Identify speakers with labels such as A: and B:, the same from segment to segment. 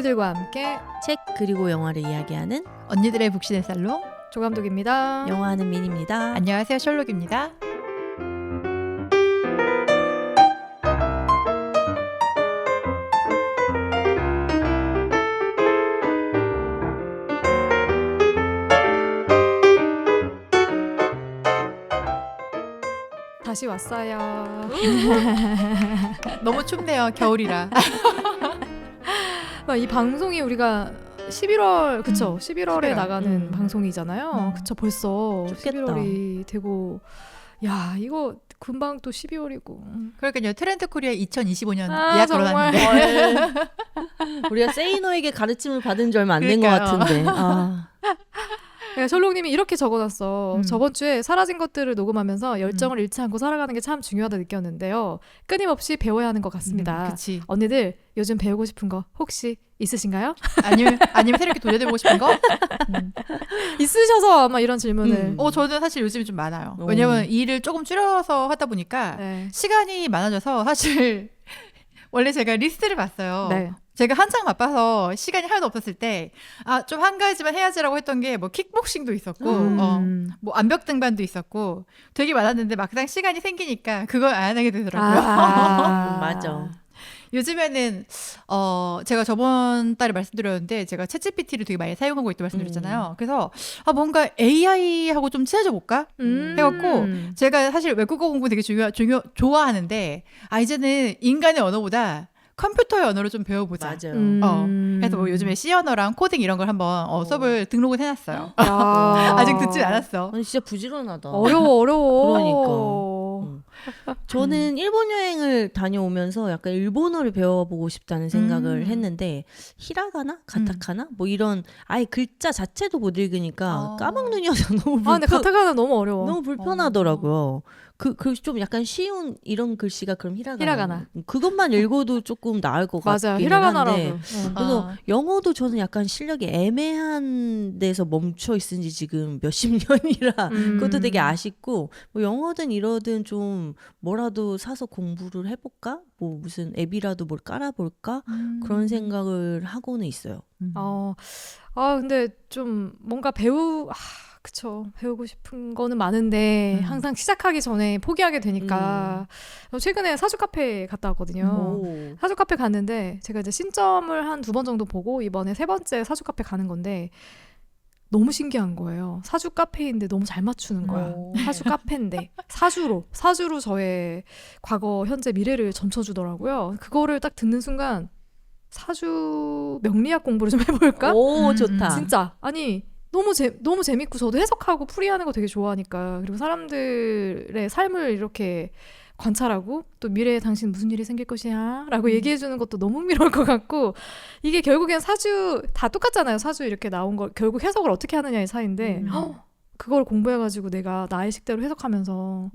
A: 언니들과 함께
B: 책 그리고 영화를 이야기하는
C: 언니들의 북신의 살롱
A: 조감독입니다.
B: 영화하는 민입니다.
C: 안녕하세요, 셜록입니다.
A: 다시 왔어요.
C: 너무 춥네요, 겨울이라.
A: 이 방송이 우리가 11월 그쵸? 11월에
C: 11월.
A: 나가는 방송이잖아요. 그쵸? 벌써
B: 춥겠다.
A: 11월이 되고 야 이거 금방 또 12월이고.
C: 그러니까요, 트렌드 코리아 2025년
A: 아,
C: 예약
A: 정말.
C: 걸어놨는데.
B: 우리가 세이노에게 가르침을 받은 지 얼마 안 된 것
C: 그러니까요.
B: 같은데. 아,
A: 야, 셜록님이 이렇게 적어놨어.
C: 음.
A: 저번 주에 사라진 것들을 녹음하면서 열정을 잃지 않고 살아가는 게 참 중요하다 느꼈는데요. 끊임없이 배워야 하는 것 같습니다.
C: 그치.
A: 언니들 요즘 배우고 싶은 거 혹시 있으신가요?
C: 아니면 새롭게 도전해보고 싶은 거?
A: 있으셔서 아마 이런 질문을.
C: 저는 사실 요즘에 좀 많아요.
B: 오.
C: 왜냐면 일을 조금 줄여서 하다 보니까
A: 네.
C: 시간이 많아져서 사실 원래 제가 리스트를 봤어요.
A: 네.
C: 제가 한창 바빠서 시간이 하나도 없었을 때 좀 한 가지만 해야지라고 했던 게 뭐 킥복싱도 있었고 뭐 암벽 등반도 있었고 되게 많았는데 막상 시간이 생기니까 그걸 안 하게 되더라고요.
B: 맞아.
C: 요즘에는 제가 저번 달에 말씀드렸는데 제가 챗GPT를 되게 많이 사용하고 있다고 말씀드렸잖아요. 그래서 뭔가 AI하고 좀 친해져 볼까? 해갖고 제가 사실 외국어 공부 되게 좋아하는데 이제는 인간의 언어보다 컴퓨터의 언어를 좀 배워보자.
B: 맞아요.
C: 그래서 뭐 요즘에 C 언어랑 코딩 이런 걸 한번 수업을 등록을 해놨어요.
A: 야.
C: 아직 듣진 않았어.
B: 아니, 진짜 부지런하다.
A: 어려워.
B: 저는 일본 여행을 다녀오면서 약간 일본어를 배워보고 싶다는 생각을 했는데 히라가나? 가타카나? 뭐 이런 아예 글자 자체도 못 읽으니까 까막눈이어서 너무
A: 근데 가타카나 너무 어려워.
B: 너무 불편하더라고요. 그 좀 약간 쉬운 이런 글씨가 그럼
A: 히라가나.
B: 그것만 읽어도 조금 나을 것
A: 맞아요.
B: 같긴
A: 히라가나라고.
B: 한데 그래서 영어도 저는 약간 실력이 애매한 데서 멈춰 있은 지 지금 몇십 년이라 그것도 되게 아쉽고 뭐 영어든 이러든 좀 뭐라도 사서 공부를 해볼까? 뭐 무슨 앱이라도 뭘 깔아볼까? 그런 생각을 하고는 있어요.
A: 근데 좀 뭔가 그쵸. 배우고 싶은 거는 많은데 항상 시작하기 전에 포기하게 되니까 최근에 사주 카페 갔다 왔거든요. 사주 카페 갔는데 제가 이제 신점을 한 2번 정도 보고 이번에 3번째 사주 카페 가는 건데 너무 신기한 거예요. 사주 카페인데 너무 잘 맞추는 거야. 사주 카페인데 사주로 저의 과거, 현재, 미래를 점쳐주더라고요. 그거를 딱 듣는 순간 사주 명리학 공부를 좀 해볼까?
B: 오, 좋다.
A: 진짜 너무 재밌고 저도 해석하고 풀이하는 거 되게 좋아하니까 그리고 사람들의 삶을 이렇게 관찰하고 또 미래에 당신 무슨 일이 생길 것이야 라고 얘기해주는 것도 너무 흥미로울 것 같고 이게 결국엔 사주 다 똑같잖아요. 사주 이렇게 나온 거 결국 해석을 어떻게 하느냐의 차이인데 그걸 공부해가지고 내가 나의 식대로 해석하면서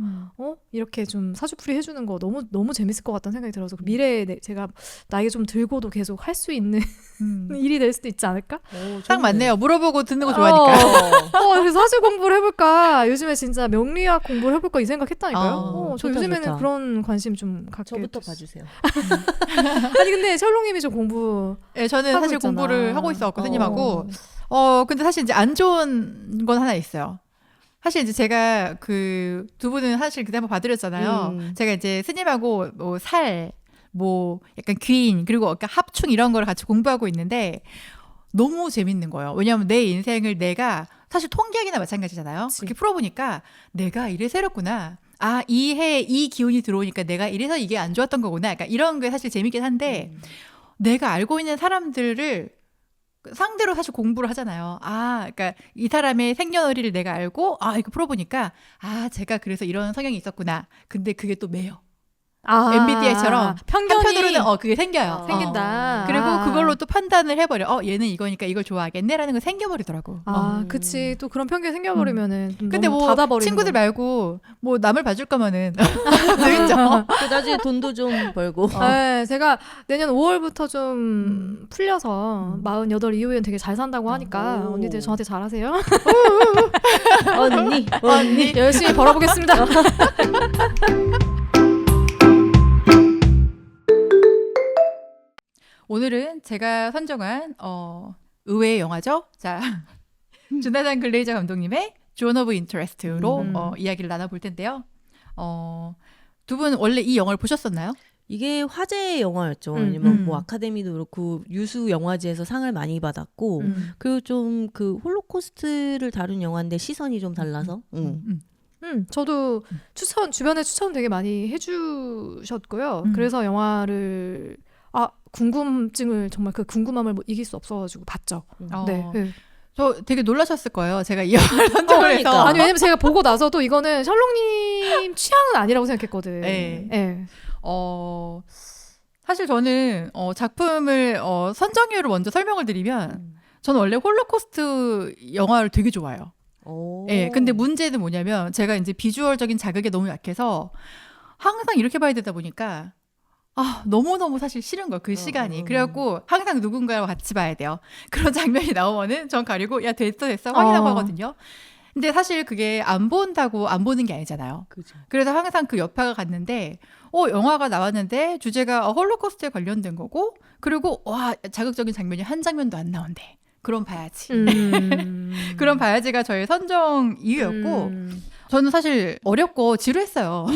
A: 이렇게 좀 사주풀이 해주는 거 너무 재밌을 것 같다는 생각이 들어서 미래에 제가 나이가 좀 들고도 계속 할 수 있는 일이 될 수도 있지 않을까?
C: 딱 맞네요. 물어보고 듣는 거 좋아하니까.
A: 그래서 사주 공부를 해볼까? 요즘에 진짜 명리학 공부를 해볼까? 이 생각했다니까요. 저
B: 좋다,
A: 요즘에는
B: 좋다.
A: 그런 관심 좀 갖게
B: 저부터
A: 됐어요.
B: 봐주세요.
A: 아니 근데 셜록님이 좀 공부
C: 네, 저는
A: 하고
C: 사실
A: 있잖아.
C: 공부를 하고 있었고 선생님하고 근데 사실 이제 안 좋은 건 하나 있어요. 사실 이제 제가 그 두 분은 사실 그때 한번 봐드렸잖아요. 제가 이제 스님하고 뭐 뭐 약간 귀인 그리고 약간 합충 이런 걸 같이 공부하고 있는데 너무 재밌는 거예요. 왜냐하면 내 인생을 내가 사실 통계학이나 마찬가지잖아요. 그렇게 풀어보니까 내가 이래서 이랬구나. 이 해에 이 기운이 들어오니까 내가 이래서 이게 안 좋았던 거구나. 약간 이런 게 사실 재밌긴 한데 내가 알고 있는 사람들을 상대로 사실 공부를 하잖아요. 그러니까 이 사람의 생년월일을 내가 알고 이거 풀어보니까 제가 그래서 이런 성향이 있었구나. 근데 그게 또 매요. MBTI처럼 한편으로는 그게 생겨요.
A: 생긴다.
C: 그리고 그걸로 또 판단을 해버려. 얘는 이거니까 이걸 좋아하겠네라는 거 생겨버리더라고.
A: 그치. 또 그런 편견 생겨버리면은
C: 근데
A: 너무
C: 뭐
A: 닫아버리는
C: 친구들
A: 거.
C: 말고 뭐 남을 봐줄 거면은 재밌죠.
B: 나중에 돈도 좀 벌고.
A: 네, 제가 내년 5월부터 좀 풀려서 48 이후에는 되게 잘 산다고 하니까 언니들 저한테 잘하세요.
B: 언니.
A: 열심히 벌어보겠습니다.
C: 오늘은 제가 선정한 의외의 영화죠. 자, 조나단 글레이저 감독님의 존 오브 인터레스트로 이야기를 나눠볼 텐데요. 두 분 원래 이 영화를 보셨었나요?
B: 이게 화제의 영화였죠.
A: 음,
B: 왜냐면 뭐 아카데미도 그렇고 유수 영화제에서 상을 많이 받았고 그리고 좀 그 홀로코스트를 다룬 영화인데 시선이 좀 달라서
A: 저도 주변에 추천 되게 많이 해주셨고요. 그래서 영화를 궁금증을 정말 그 궁금함을 이길 수 없어가지고 봤죠. 네.
C: 저 되게 놀라셨을 거예요. 제가 이 영화를 선정을 해서.
B: 그러니까.
A: 아니 왜냐면 제가 보고 나서도 이거는 셜록님 취향은 아니라고 생각했거든.
C: 네.
A: 네.
C: 사실 저는 작품을 선정 이유를 먼저 설명을 드리면 저는 원래 홀로코스트 영화를 되게 좋아해요. 예, 근데 문제는 뭐냐면 제가 이제 비주얼적인 자극에 너무 약해서 항상 이렇게 봐야 되다 보니까 너무너무 사실 싫은 거예요. 그 시간이. 그래갖고 항상 누군가와 같이 봐야 돼요. 그런 장면이 나오면은 전 가리고 야 됐어 확인하고 하거든요. 근데 사실 그게 안 본다고 안 보는 게 아니잖아요.
B: 그죠.
C: 그래서 항상 그 여파가 갔는데 영화가 나왔는데 주제가 홀로코스트에 관련된 거고 그리고 와 자극적인 장면이 한 장면도 안 나온대. 그럼 봐야지. 그럼 봐야지가 저의 선정 이유였고 저는 사실 어렵고 지루했어요.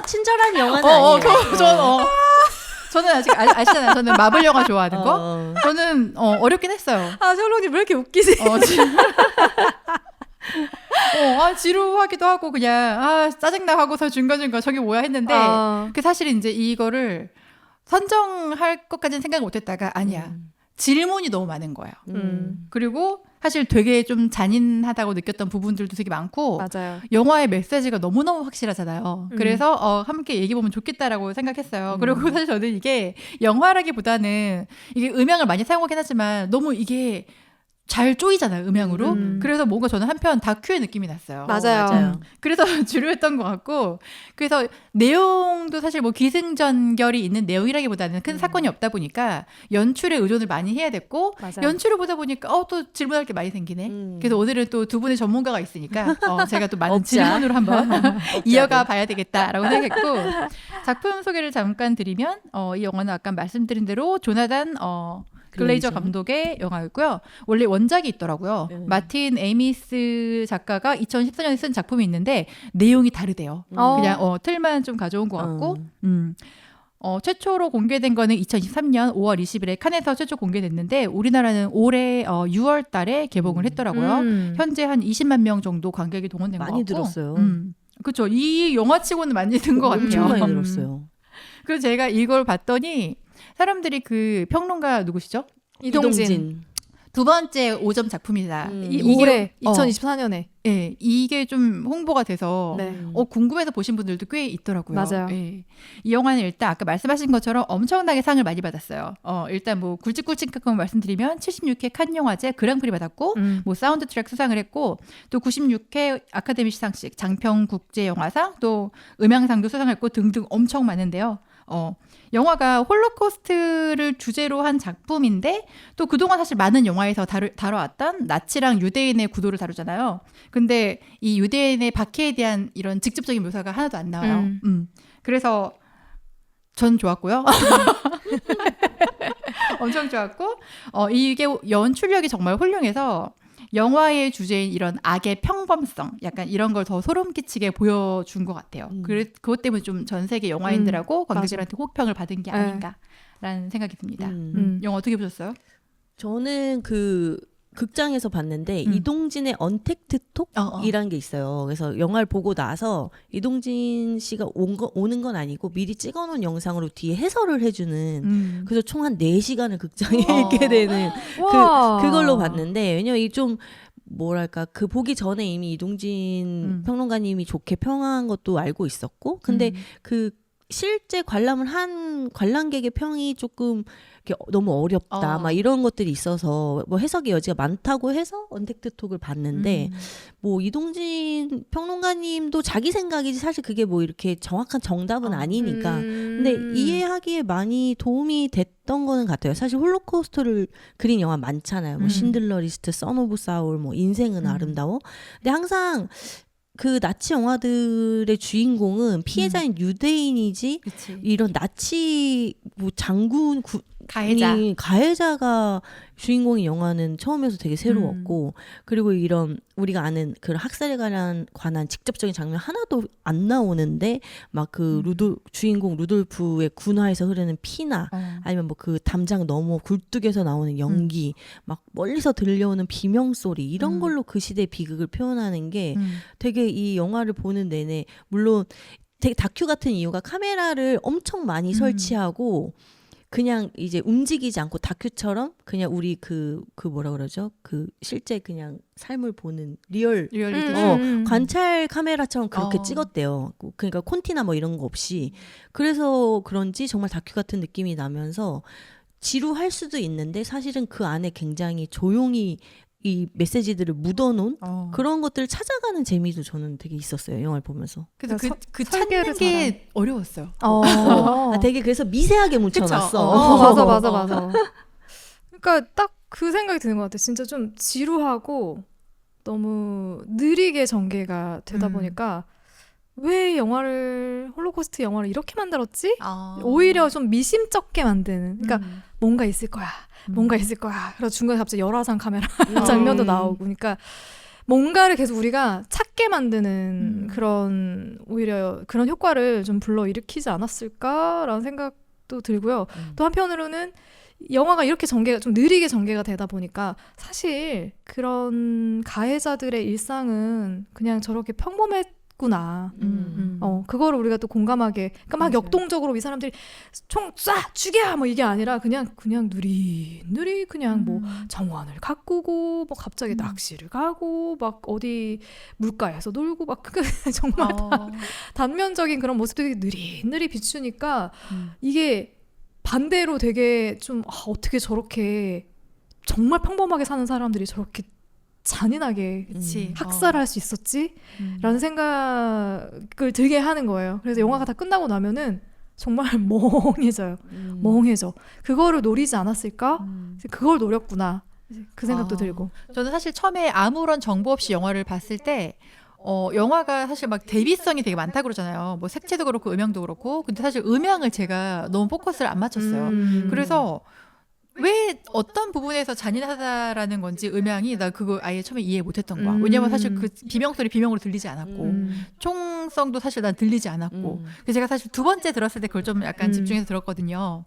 B: 친절한 영화는 아니에요.
C: 저는 아직 아시잖아요. 저는 마블 영화 좋아하는 거. 저는 어렵긴 했어요.
A: 셜록님 왜 이렇게 웃기지?
C: 지루하기도 하고 그냥 짜증나 하고서 중간중간 저게 뭐야 했는데 그 사실 이제 이거를 선정할 것까지는 생각을 못했다가 아니야. 질문이 너무 많은 거예요. 그리고 사실 되게 좀 잔인하다고 느꼈던 부분들도 되게 많고
A: 맞아요.
C: 영화의 메시지가 너무너무 확실하잖아요. 그래서 함께 얘기해보면 좋겠다라고 생각했어요. 그리고 사실 저는 이게 영화라기보다는 이게 음향을 많이 사용하긴 하지만 너무 이게 잘 쪼이잖아요, 음향으로. 그래서 뭔가 저는 한편 다큐의 느낌이 났어요.
A: 맞아요.
C: 그래서 주류했던 것 같고, 그래서 내용도 사실 뭐 기승전결이 있는 내용이라기보다는 큰 사건이 없다 보니까 연출에 의존을 많이 해야 됐고,
A: 맞아요.
C: 연출을 보다 보니까 또 질문할 게 많이 생기네. 그래서 오늘은 또 두 분의 전문가가 있으니까 제가 또 많은 질문으로 한번 이어가 봐야 되겠다라고 생각했고, 작품 소개를 잠깐 드리면 이 영화는 아까 말씀드린 대로 조나단 글레이저 감독의 영화였고요. 원래 원작이 있더라고요. 마틴 에이미스 작가가 2014년에 쓴 작품이 있는데 내용이 다르대요. 그냥 틀만 좀 가져온 것 같고 최초로 공개된 거는 2023년 5월 20일에 칸에서 최초 공개됐는데 우리나라는 올해 6월 달에 개봉을 했더라고요. 현재 한 20만 명 정도 관객이 동원된 것 같고.
B: 많이 들었어요.
C: 그렇죠. 이 영화치고는 많이 든 것 같아요.
B: 엄청 많이 들었어요.
C: 그래서 제가 이걸 봤더니 사람들이 그 평론가 누구시죠?
A: 이동진.
C: 두 번째 5점 작품이다.
A: 올해 2024년에.
C: 네, 이게 좀 홍보가 돼서
A: 네.
C: 궁금해서 보신 분들도 꽤 있더라고요.
A: 맞아요.
C: 네. 이 영화는 일단 아까 말씀하신 것처럼 엄청나게 상을 많이 받았어요. 일단 뭐 굵직굵직하게 말씀드리면 76회 칸 영화제 그랑프리 받았고 뭐 사운드 트랙 수상을 했고 또 96회 아카데미 시상식 장평 국제 영화상 또 음향상도 수상했고 등등 엄청 많은데요. 영화가 홀로코스트를 주제로 한 작품인데 또 그동안 사실 많은 영화에서 다뤄왔던 나치랑 유대인의 구도를 다루잖아요. 근데 이 유대인의 박해에 대한 이런 직접적인 묘사가 하나도 안 나와요. 그래서 전 좋았고요. 엄청 좋았고 이게 연출력이 정말 훌륭해서 영화의 주제인 이런 악의 평범성 약간 이런 걸 더 소름 끼치게 보여준 것 같아요. 그것 때문에 좀 전 세계 영화인들하고 관객들한테 호평을 받은 게 아닌가라는 생각이 듭니다. 영화 어떻게 보셨어요?
B: 저는 그 극장에서 봤는데 이동진의 언택트 톡이란 게 있어요. 그래서 영화를 보고 나서 이동진 씨가 오는 건 아니고 미리 찍어놓은 영상으로 뒤에 해설을 해주는 그래서 총 한 4시간을 극장에 있게 되는 그걸로 봤는데 왜냐면 이 좀 뭐랄까 그 보기 전에 이미 이동진 평론가님이 좋게 평한 것도 알고 있었고 근데 그 실제 관람을 한 관람객의 평이 조금 너무 어렵다 막 이런 것들이 있어서 뭐 해석의 여지가 많다고 해서 언택트 톡을 봤는데 뭐 이동진 평론가님도 자기 생각이지 사실 그게 뭐 이렇게 정확한 정답은 아니니까 근데 이해하기에 많이 도움이 됐던 거는 같아요. 사실 홀로코스트를 그린 영화 많잖아요. 뭐 신들러 리스트, 선 오브 사울, 뭐 인생은 아름다워. 근데 항상 그 나치 영화들의 주인공은 피해자인 유대인이지
C: 그치.
B: 이런 나치 뭐 장군
C: 가해자.
B: 가 주인공인 영화는 처음에서 되게 새로웠고 그리고 이런 우리가 아는 그런 학살에 관한 직접적인 장면 하나도 안 나오는데 막 그 주인공 루돌프의 군화에서 흐르는 피나 아니면 뭐 그 담장 너머 굴뚝에서 나오는 연기 막 멀리서 들려오는 비명 소리 이런 걸로 그 시대의 비극을 표현하는 게 되게 이 영화를 보는 내내 물론 되게 다큐 같은 이유가 카메라를 엄청 많이 설치하고 그냥 이제 움직이지 않고 다큐처럼 그냥 우리 그 뭐라 그러죠? 그 실제 그냥 삶을 보는
C: 리얼리티.
B: 관찰 카메라처럼 그렇게 찍었대요. 그러니까 콘티나 뭐 이런 거 없이. 그래서 그런지 정말 다큐 같은 느낌이 나면서 지루할 수도 있는데 사실은 그 안에 굉장히 조용히 이 메시지들을 묻어놓은 그런 것들을 찾아가는 재미도 저는 되게 있었어요. 영화를 보면서.
C: 그래서 그
A: 설계를
C: 찾는 게 어려웠어요.
B: 되게 그래서 미세하게 묻혀놨어.
A: 맞아. 그러니까 딱 그 생각이 드는 것 같아. 진짜 좀 지루하고 너무 느리게 전개가 되다 보니까 왜 홀로코스트 영화를 이렇게 만들었지? 오히려 좀 미심쩍게 만드는. 그러니까 뭔가 있을 거야. 뭔가 있을 거야. 그래서 중간에 갑자기 열화상 카메라 장면도 나오고. 그러니까 뭔가를 계속 우리가 찾게 만드는 오히려 그런 효과를 좀 불러일으키지 않았을까라는 생각도 들고요. 또 한편으로는 영화가 이렇게 좀 느리게 전개가 되다 보니까 사실 그런 가해자들의 일상은 그냥 저렇게 평범했구나. 그거를 우리가 또 공감하게, 그러니까 막 역동적으로 이 사람들이 총 쏴! 죽여! 뭐 이게 아니라 그냥 느리 그냥 뭐 정원을 가꾸고 뭐 갑자기 낚시를 가고 막 어디 물가에서 놀고 막 정말 단면적인 그런 모습들이 느리 비추니까 이게 반대로 되게 좀 어떻게 저렇게 정말 평범하게 사는 사람들이 저렇게 잔인하게 학살할 수 있었지? 라는 생각을 들게 하는 거예요. 그래서 영화가 다 끝나고 나면은 정말 멍해져요. 멍해져. 그거를 노리지 않았을까? 그걸 노렸구나. 그 생각도 들고.
C: 저는 사실 처음에 아무런 정보 없이 영화를 봤을 때 영화가 사실 막 대비성이 되게 많다고 그러잖아요. 뭐 색채도 그렇고 음향도 그렇고. 근데 사실 음향을 제가 너무 포커스를 안 맞췄어요. 그래서 왜 어떤 부분에서 잔인하다라는 건지 음향이 나 그거 아예 처음에 이해 못했던 거야. 왜냐면 사실 그 비명소리 비명으로 들리지 않았고 총성도 사실 난 들리지 않았고 그래서 제가 사실 두 번째 들었을 때 그걸 좀 약간 집중해서 들었거든요.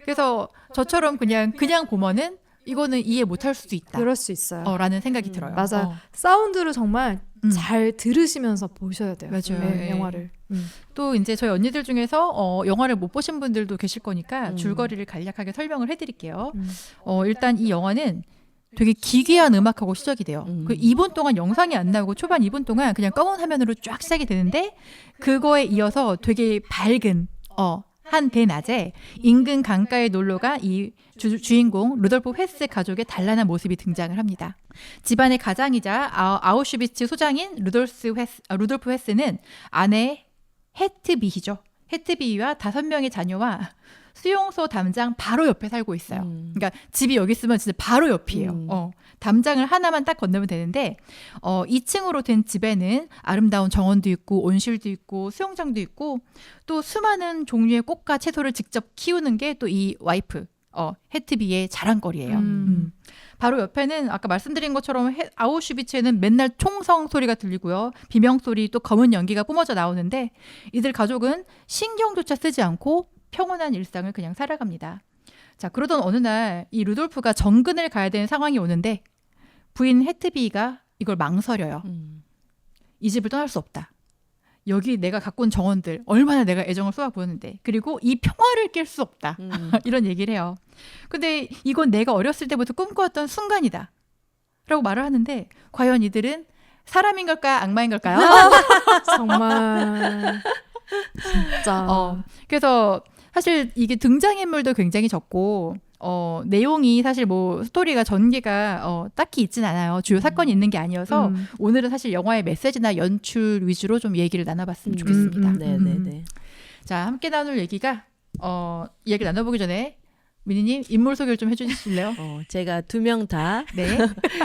C: 그래서 저처럼 그냥 보면은 이거는 이해 못할 수도 있다.
A: 그럴 수 있어요.
C: 라는 생각이 들어요.
A: 맞아요. 사운드를 정말 잘 들으시면서 보셔야 돼요.
C: 맞아요.
A: 네, 영화를.
C: 또 이제 저희 언니들 중에서 영화를 못 보신 분들도 계실 거니까 줄거리를 간략하게 설명을 해드릴게요. 일단 이 영화는 되게 기괴한 음악하고 시작이 돼요. 그 2분 동안 영상이 안 나오고 초반 2분 동안 그냥 검은 화면으로 쫙 시작이 되는데 그거에 이어서 되게 밝은 한 대낮에 인근 강가에 놀러가 이 주인공 루돌프 헤스 가족의 단란한 모습이 등장을 합니다. 집안의 가장이자 아우슈비츠 소장인 루돌프 헤스는 아내 헤트비히죠. 헤트비히와 5명의 자녀와 수용소 담장 바로 옆에 살고 있어요. 그러니까 집이 여기 있으면 진짜 바로 옆이에요. 담장을 하나만 딱 건너면 되는데 2층으로 된 집에는 아름다운 정원도 있고 온실도 있고 수영장도 있고 또 수많은 종류의 꽃과 채소를 직접 키우는 게 또 이 와이프 헤트비의 자랑거리예요. 바로 옆에는 아까 말씀드린 것처럼 아우슈비츠에는 맨날 총성 소리가 들리고요. 비명 소리 또 검은 연기가 뿜어져 나오는데 이들 가족은 신경조차 쓰지 않고 평온한 일상을 그냥 살아갑니다. 자, 그러던 어느 날 이 루돌프가 정근을 가야 되는 상황이 오는데 부인 헤트비가 이걸 망설여요. 이 집을 떠날 수 없다. 여기 내가 갖고 온 정원들 얼마나 내가 애정을 쏟아부었는데 그리고 이 평화를 깰 수 없다. 이런 얘기를 해요. 근데 이건 내가 어렸을 때부터 꿈꿔왔던 순간이다. 라고 말을 하는데 과연 이들은 사람인 걸까 악마인 걸까요?
A: 정말 진짜.
C: 그래서 사실 이게 등장인물도 굉장히 적고 내용이 사실 뭐 스토리가 전개가 딱히 있진 않아요. 주요 사건이 있는 게 아니어서 오늘은 사실 영화의 메시지나 연출 위주로 좀 얘기를 나눠봤으면 좋겠습니다.
B: 네네네.
C: 자, 함께 나눌 얘기가 얘기를 나눠보기 전에 미니님 인물 소개를 좀 해주실래요?
B: 제가 두 명 다
C: 네.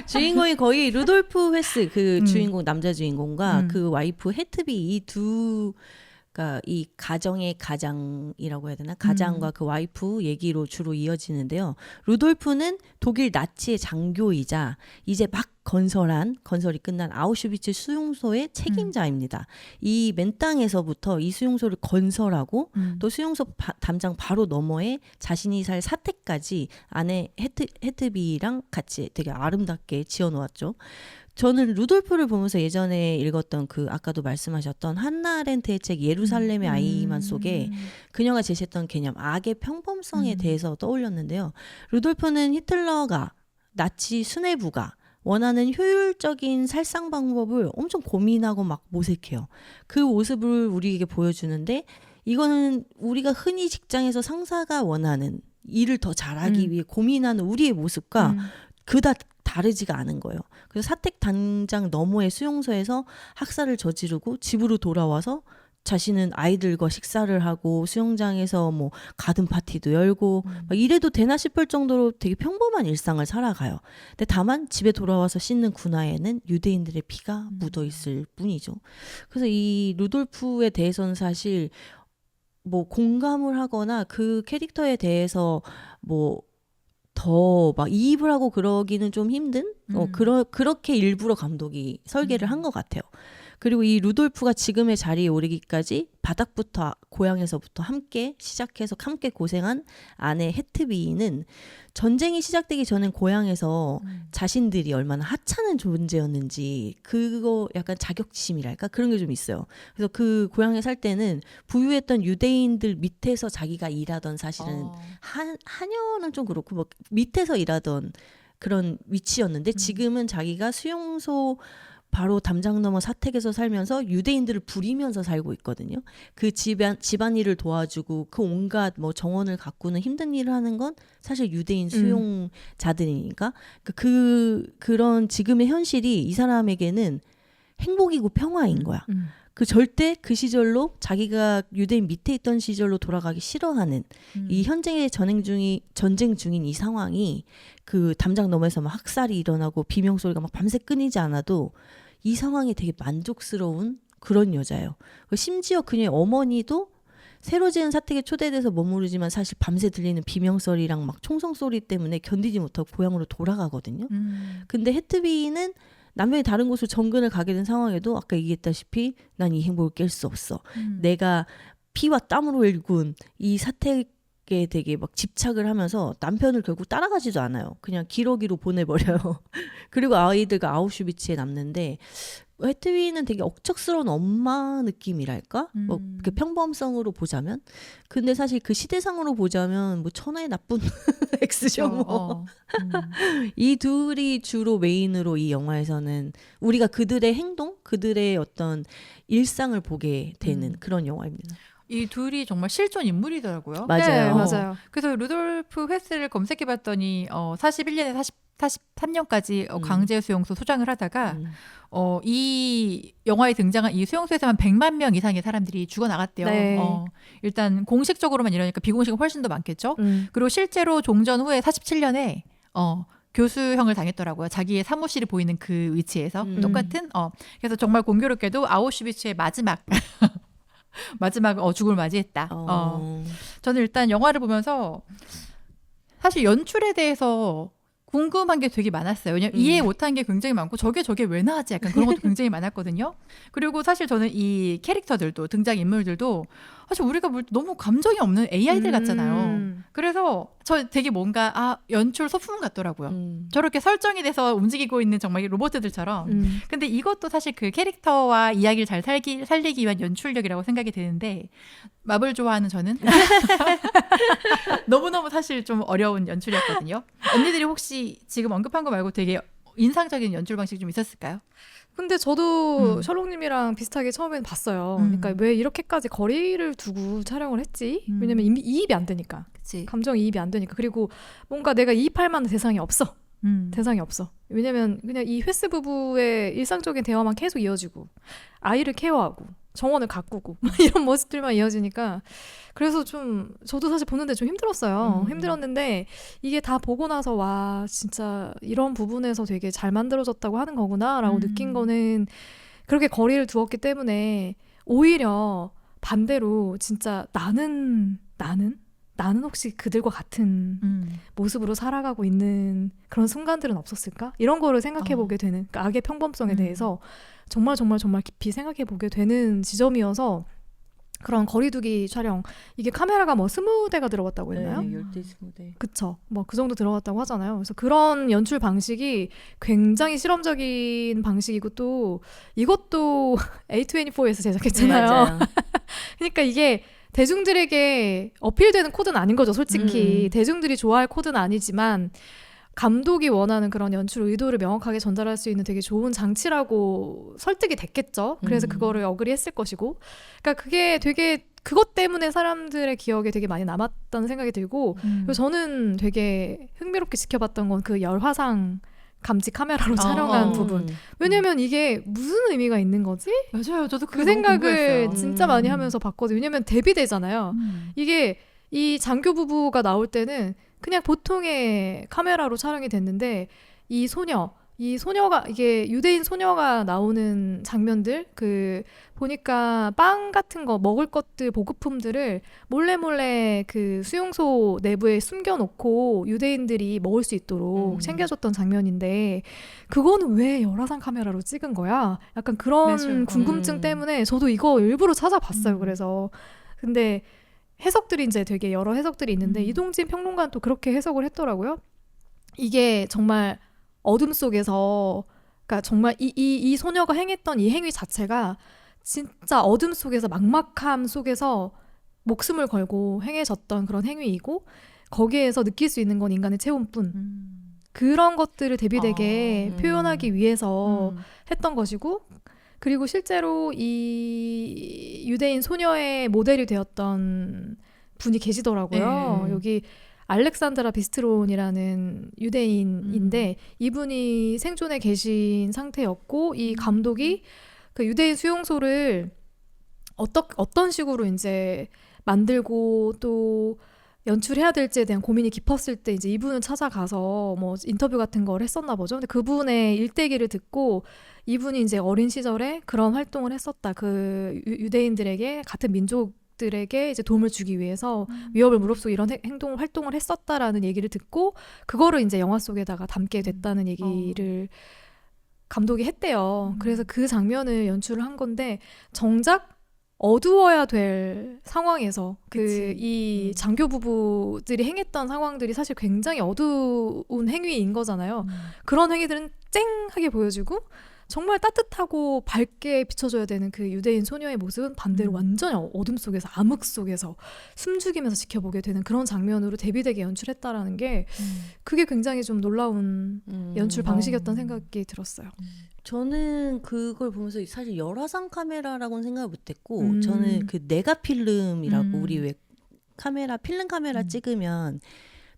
B: 주인공이 거의 루돌프 헤스 그
C: 음.
B: 주인공 남자 주인공과
C: 음.
B: 그 와이프 헤트비 이 두가 이 가정의 가장이라고 해야 되나 가장과 그 와이프 얘기로 주로 이어지는데요. 루돌프는 독일 나치의 장교이자 이제 막 건설이 끝난 아우슈비츠 수용소의 책임자입니다. 이 맨 땅에서부터 이 수용소를 건설하고 또 수용소 담장 바로 너머에 자신이 살 사택까지 아내 헤트비랑 같이 되게 아름답게 지어놓았죠. 저는 루돌프를 보면서 예전에 읽었던 그 아까도 말씀하셨던 한나 아렌트의 책 예루살렘의 아이만 속에 그녀가 제시했던 개념 악의 평범성에 대해서 떠올렸는데요. 루돌프는 히틀러가 나치 수뇌부가 원하는 효율적인 살상 방법을 엄청 고민하고 막 모색해요. 그 모습을 우리에게 보여주는데 이거는 우리가 흔히 직장에서 상사가 원하는 일을 더 잘하기 위해 고민하는 우리의 모습과 그다지 다르지가 않은 거예요. 그래서 사택 단장 너머의 수용소에서 학살을 저지르고 집으로 돌아와서 자신은 아이들과 식사를 하고 수영장에서 뭐 가든 파티도 열고 막 이래도 되나 싶을 정도로 되게 평범한 일상을 살아가요. 근데 다만 집에 돌아와서 씻는 군화에는 유대인들의 피가 묻어 있을 뿐이죠. 그래서 이 루돌프에 대해서는 사실 뭐 공감을 하거나 그 캐릭터에 대해서 뭐 더 막 이입을 하고 그러기는 좀 힘든 그렇게 일부러 감독이 설계를 한 것 같아요. 그리고 이 루돌프가 지금의 자리에 오르기까지 바닥부터 고향에서부터 함께 시작해서 함께 고생한 아내 헤트비는 전쟁이 시작되기 전엔 고향에서 자신들이 얼마나 하찮은 존재였는지 그거 약간 자격지심이랄까 그런 게 좀 있어요. 그래서 그 고향에 살 때는 부유했던 유대인들 밑에서 자기가 일하던 사실은 한여는 좀 그렇고 뭐 밑에서 일하던 그런 위치였는데 지금은 자기가 수용소 바로 담장 너머 사택에서 살면서 유대인들을 부리면서 살고 있거든요. 그 집안일을 도와주고 그 온갖 뭐 정원을 가꾸는 힘든 일을 하는 건 사실 유대인 수용자들이니까 그런 지금의 현실이 이 사람에게는 행복이고 평화인 거야. 그 절대 그 시절로 자기가 유대인 밑에 있던 시절로 돌아가기 싫어하는 이 현재의 전쟁 중인 이 상황이 그 담장 너머에서 막 학살이 일어나고 비명소리가 막 밤새 끊이지 않아도 이 상황이 되게 만족스러운 그런 여자예요. 심지어 그녀의 어머니도 새로 지은 사택에 초대돼서 머무르지만 사실 밤새 들리는 비명소리랑 막 총성소리 때문에 견디지 못하고 고향으로 돌아가거든요. 근데 헤트비는 남편이 다른 곳으로 정근을 가게 된 상황에도 아까 얘기했다시피 난 이 행복을 깰 수 없어. 내가 피와 땀으로 일군 이 사택에 되게 막 집착을 하면서 남편을 결국 따라가지도 않아요. 그냥 기러기로 보내버려요. 그리고 아이들과 아우슈비츠에 남는데 헤트비는 되게 억척스러운 엄마 느낌이랄까? 뭐 그 평범성으로 보자면. 근데 사실 그 시대상으로 보자면 뭐 천하의 나쁜 X죠. 뭐. 이 둘이 주로 메인으로 이 영화에서는 우리가 그들의 행동, 그들의 어떤 일상을 보게 되는 그런 영화입니다.
C: 이 둘이 정말 실존 인물이더라고요.
B: 맞아요.
A: 네, 맞아요.
C: 그래서 루돌프 헤스를 검색해봤더니 41년에 43년까지 강제 수용소 소장을 하다가 이 영화에 등장한 이 수용소에서 한 100만 명 이상의 사람들이 죽어나갔대요.
A: 네.
C: 일단 공식적으로만 이러니까 비공식은 훨씬 더 많겠죠. 그리고 실제로 종전 후에 47년에 교수형을 당했더라고요. 자기의 사무실이 보이는 그 위치에서 똑같은. 그래서 정말 공교롭게도 아우슈비츠의 마지막 죽음을 맞이했다. 저는 일단 영화를 보면서 사실 연출에 대해서 궁금한 게 되게 많았어요. 왜냐면 이해 못한 게 굉장히 많고 저게 왜 나왔지 약간 그런 것도 굉장히 많았거든요. 그리고 사실 저는 이 캐릭터들도 등장인물들도 사실 우리가 볼 때 너무 감정이 없는 AI들 같잖아요. 그래서 저 되게 뭔가 연출 소품 같더라고요. 저렇게 설정이 돼서 움직이고 있는 정말 로봇들처럼. 근데 이것도 사실 그 캐릭터와 이야기를 잘 살리기 위한 연출력이라고 생각이 드는데 마블 좋아하는 저는 너무너무 사실 좀 어려운 연출이었거든요. 언니들이 혹시 지금 언급한 거 말고 되게 인상적인 연출 방식이 좀 있었을까요?
A: 근데 저도 셜록님이랑 비슷하게 처음엔 봤어요. 그러니까 왜 이렇게까지 거리를 두고 촬영을 했지? 왜냐면 이입이 안 되니까.
C: 그치.
A: 감정 이입이 안 되니까. 그리고 뭔가 내가 이입할 만한 대상이 없어. 대상이 없어. 왜냐면 그냥 이 회스 부부의 일상적인 대화만 계속 이어지고 아이를 케어하고 정원을 가꾸고 이런 모습들만 이어지니까 그래서 좀 저도 사실 보는데 좀 힘들었어요. 힘들었는데 이게 다 보고 나서 와 진짜 이런 부분에서 되게 잘 만들어졌다고 하는 거구나라고 느낀 거는 그렇게 거리를 두었기 때문에 오히려 반대로 진짜 나는 혹시 그들과 같은 모습으로 살아가고 있는 그런 순간들은 없었을까? 이런 거를 생각해보게 되는 그러니까 악의 평범성에 대해서 정말 깊이 생각해보게 되는 지점이어서 그런 거리두기 촬영 이게 카메라가 뭐 20대가 들어갔다고 했나요?
B: 네, 10대 20대.
A: 그쵸. 뭐 그 정도 들어갔다고 하잖아요. 그래서 그런 연출 방식이 굉장히 실험적인 방식이고 또 이것도 A24에서 제작했잖아요.
B: 맞아요.
A: 그러니까 이게 대중들에게 어필되는 코드는 아닌 거죠. 솔직히 대중들이 좋아할 코드는 아니지만 감독이 원하는 그런 연출 의도를 명확하게 전달할 수 있는 되게 좋은 장치라고 설득이 됐겠죠. 그래서 그거를 어그리했을 것이고, 그러니까 그게 되게 그것 때문에 사람들의 기억에 되게 많이 남았다는 생각이 들고, 그리고 저는 되게 흥미롭게 지켜봤던 건 그 열화상 감지 카메라로 촬영한 부분. 왜냐면 이게 무슨 의미가 있는 거지?
C: 맞아요. 저도
A: 그 생각을 진짜 많이 하면서 봤거든요. 왜냐면 데뷔되잖아요. 이게 이 장교 부부가 나올 때는 그냥 보통의 카메라로 촬영이 됐는데 이 소녀가 이게 유대인 소녀가 나오는 장면들 그 보니까 빵 같은 거 먹을 것들 보급품들을 몰래 그 수용소 내부에 숨겨놓고 유대인들이 먹을 수 있도록 챙겨줬던 장면인데 그거는 왜 열화상 카메라로 찍은 거야? 약간 그런
C: 맞아요.
A: 궁금증 때문에 저도 이거 일부러 찾아봤어요. 그래서 근데 해석들이 이제 되게 여러 해석들이 있는데 이동진 평론가는 또 그렇게 해석을 했더라고요. 이게 정말 어둠 속에서 그러니까 정말 이 소녀가 행했던 이 행위 자체가 진짜 어둠 속에서 막막함 속에서 목숨을 걸고 행해졌던 그런 행위이고 거기에서 느낄 수 있는 건 인간의 체온뿐 그런 것들을 대비되게 표현하기 위해서 했던 것이고 그리고 실제로 이 유대인 소녀의 모델이 되었던 분이 계시더라고요. 여기 알렉산드라 비스트론이라는 유대인인데 이분이 생존에 계신 상태였고 이 감독이 그 유대인 수용소를 어떤 식으로 이제 만들고 또 연출해야 될지에 대한 고민이 깊었을 때 이제 이분을 찾아가서 뭐 인터뷰 같은 걸 했었나 보죠. 근데 그분의 일대기를 듣고 이분이 이제 어린 시절에 그런 활동을 했었다. 그 유대인들에게 같은 민족들에게 이제 도움을 주기 위해서 위협을 무릅쓰고 이런 활동을 했었다라는 얘기를 듣고 그거를 이제 영화 속에다가 담게 됐다는 얘기를 감독이 했대요. 그래서 그 장면을 연출을 한 건데 정작 어두워야 될 상황에서 이 장교 부부들이 행했던 상황들이 사실 굉장히 어두운 행위인 거잖아요. 그런 행위들은 쨍하게 보여주고 정말 따뜻하고 밝게 비춰줘야 되는 그 유대인 소녀의 모습은 반대로 완전히 어둠 속에서 암흑 속에서 숨죽이면서 지켜보게 되는 그런 장면으로 대비되게 연출했다라는 게 그게 굉장히 좀 놀라운 연출 방식이었던 생각이 들었어요.
B: 저는 그걸 보면서 사실 열화상 카메라라고는 생각을 못했고 저는 그 네가 필름이라고 우리 왜 필름 카메라 찍으면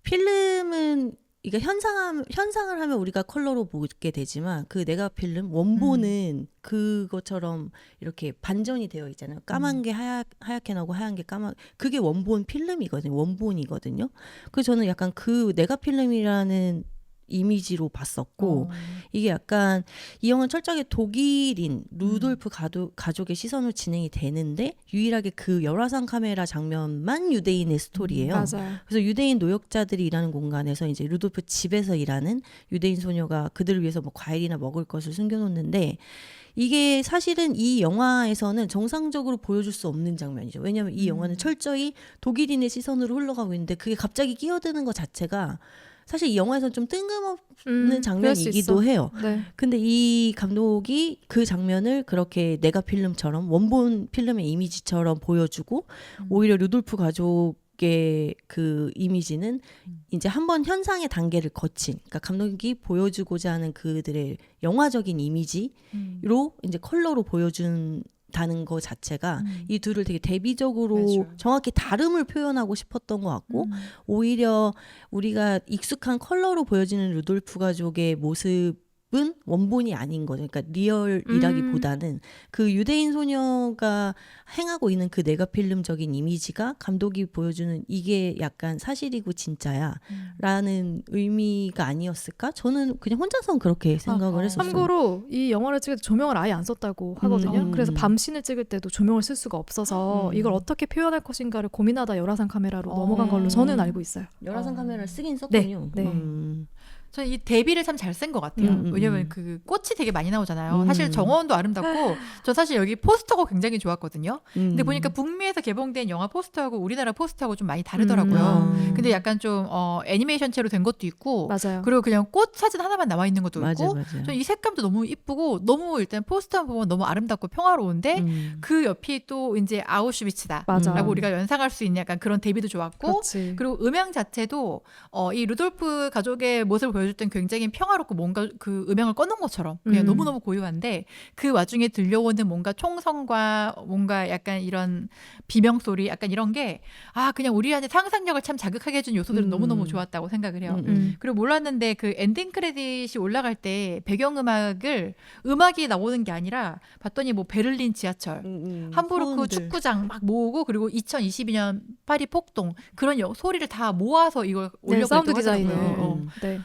B: 필름은 이게 현상을 하면 우리가 컬러로 보게 되지만 그 네가 필름 원본은 그것처럼 이렇게 반전이 되어 있잖아요. 까만 게 하얗게 나오고 하얀 게 까만 그게 원본 필름이거든요. 원본이거든요. 그래서 저는 약간 그 네가 필름이라는 이미지로 봤었고 이게 약간 이 영화는 철저하게 독일인 루돌프 가족의 시선으로 진행이 되는데 유일하게 그 열화상 카메라 장면만 유대인의 스토리예요.
A: 맞아요.
B: 그래서 유대인 노역자들이 일하는 공간에서 이제 루돌프 집에서 일하는 유대인 소녀가 그들을 위해서 뭐 과일이나 먹을 것을 숨겨놓는데 이게 사실은 이 영화에서는 정상적으로 보여줄 수 없는 장면이죠. 왜냐하면 이 영화는 철저히 독일인의 시선으로 흘러가고 있는데 그게 갑자기 끼어드는 것 자체가 사실 이 영화에서는 좀 뜬금없는 장면이기도 해요.
A: 네.
B: 근데 이 감독이 그 장면을 그렇게 네가 필름처럼 원본 필름의 이미지처럼 보여주고 오히려 루돌프 가족의 그 이미지는 이제 한번 현상의 단계를 거친 그러니까 감독이 보여주고자 하는 그들의 영화적인 이미지로 이제 컬러로 보여준 다는 거 자체가 이 둘을 되게 대비적으로
C: 맞아요.
B: 정확히 다름을 표현하고 싶었던 것 같고 오히려 우리가 익숙한 컬러로 보여지는 루돌프 가족의 모습 은 원본이 아닌 거죠. 그러니까 리얼이라기보다는 그 유대인 소녀가 행하고 있는 그 네거필름적인 이미지가 감독이 보여주는 이게 약간 사실이고 진짜야라는 의미가 아니었을까? 저는 그냥 혼자서는 그렇게 생각을 했었어요.
A: 참고로 이 영화를 찍을 때 조명을 아예 안 썼다고 하거든요. 그래서 밤신을 찍을 때도 조명을 쓸 수가 없어서 이걸 어떻게 표현할 것인가를 고민하다 열화상 카메라로 넘어간 걸로 저는 알고 있어요.
B: 열화상 카메라를 쓰긴 썼군요.
A: 네.
C: 저는 이 데뷔를 참 잘 쓴 것 같아요. 왜냐면 그 꽃이 되게 많이 나오잖아요. 사실 정원도 아름답고 저 사실 여기 포스터가 굉장히 좋았거든요. 근데 보니까 북미에서 개봉된 영화 포스터하고 우리나라 포스터하고 좀 많이 다르더라고요. 근데 약간 좀 애니메이션체로 된 것도 있고
A: 맞아요.
C: 그리고 그냥 꽃 사진 하나만 나와 있는 것도 있고
B: 맞아요.
C: 저는 이 색감도 너무 이쁘고 너무 일단 포스터 보면 너무 아름답고 평화로운데 그 옆이 또 이제 아우슈비츠다
A: 맞아.
C: 라고 우리가 연상할 수 있는 약간 그런 대비도 좋았고
A: 그렇지.
C: 그리고 음향 자체도 이 루돌프 가족의 모습을 보여줄 땐 굉장히 평화롭고 뭔가 그 음향을 꺼놓은 것처럼 그냥 너무너무 고요한데 그 와중에 들려오는 뭔가 총성과 뭔가 약간 이런 비명소리 약간 이런 게 그냥 우리한테 상상력을 참 자극하게 해준 요소들은 너무너무 좋았다고 생각을 해요. 그리고 몰랐는데 그 엔딩 크레딧이 올라갈 때 배경음악을 음악이 나오는 게 아니라 봤더니 뭐 베를린 지하철 함부르크
B: 소음들.
C: 축구장 막 모으고 그리고 2022년 파리 폭동 그런 소리를 다 모아서 이걸
A: 네, 사운드
C: 올려보려고
A: 디자인을.
C: 하더라고요.
A: 네.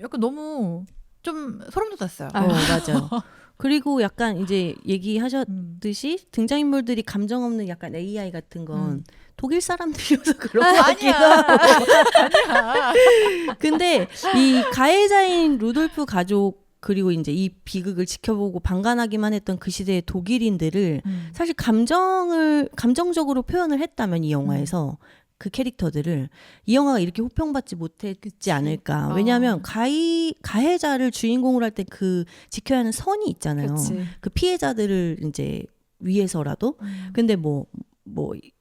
C: 약간 너무 좀 소름 돋았어요.
B: 맞아요. 그리고 약간 이제 얘기하셨듯이 등장인물들이 감정 없는 약간 AI 같은 건 독일 사람들이어서 그런 거 같기도 하고.
C: 아니야.
B: 근데 이 가해자인 루돌프 가족 그리고 이제 이 비극을 지켜보고 방관하기만 했던 그 시대의 독일인들을 사실 감정적으로 표현을 했다면 이 영화에서 그 캐릭터들을 이 영화가 이렇게 호평받지 못했지 않을까. 왜냐하면 가해자를 주인공으로 할 때 그 지켜야 하는 선이 있잖아요.
A: 그치.
B: 그 피해자들을 이제 위해서라도. 근데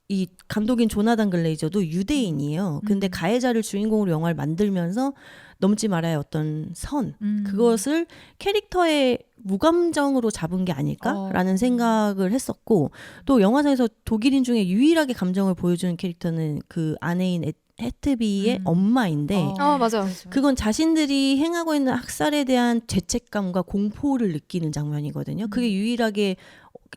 B: 이 감독인 조나단 글레이저도 유대인이에요. 근데 가해자를 주인공으로 영화를 만들면서 넘지 말아야 어떤 선 그것을 캐릭터의 무감정으로 잡은 게 아닐까라는 생각을 했었고 또 영화상에서 독일인 중에 유일하게 감정을 보여주는 캐릭터는 그 아내인 헤트비의 엄마인데
A: 맞아.
B: 그건 자신들이 행하고 있는 학살에 대한 죄책감과 공포를 느끼는 장면이거든요. 그게 유일하게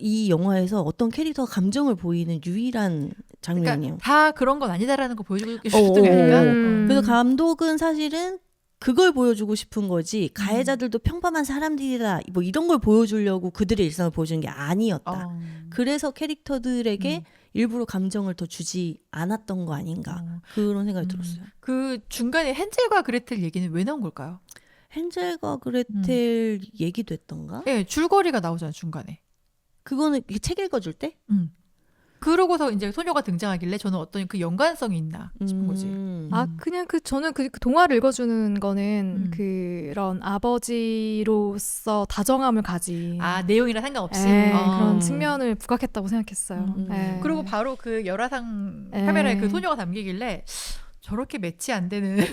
B: 이 영화에서 어떤 캐릭터가 감정을 보이는 유일한 장면이에요.
C: 그러니까 다 그런 건 아니다라는 거 보여주고 싶은 게 아닐까?
B: 그래서 감독은 사실은 그걸 보여주고 싶은 거지 가해자들도 평범한 사람들이다 뭐 이런 걸 보여주려고 그들의 일상을 보여주는 게 아니었다. 그래서 캐릭터들에게 일부러 감정을 더 주지 않았던 거 아닌가 그런 생각이 들었어요.
C: 그 중간에 헨젤과 그레텔 얘기는 왜 나온 걸까요?
B: 헨젤과 그레텔 얘기도 했던가?
C: 네, 줄거리가 나오잖아요 중간에.
B: 그거는 책 읽어줄 때?
C: 그러고서 이제 소녀가 등장하길래 저는 어떤 그 연관성이 있나 싶은 거지.
A: 그냥 저는 그 동화를 읽어주는 거는 그런 아버지로서 다정함을 가진
C: 내용이랑 상관없이
A: 그런 측면을 부각했다고 생각했어요.
C: 그리고 바로 그 열화상 카메라에 그 소녀가 담기길래 저렇게 매치 안 되는.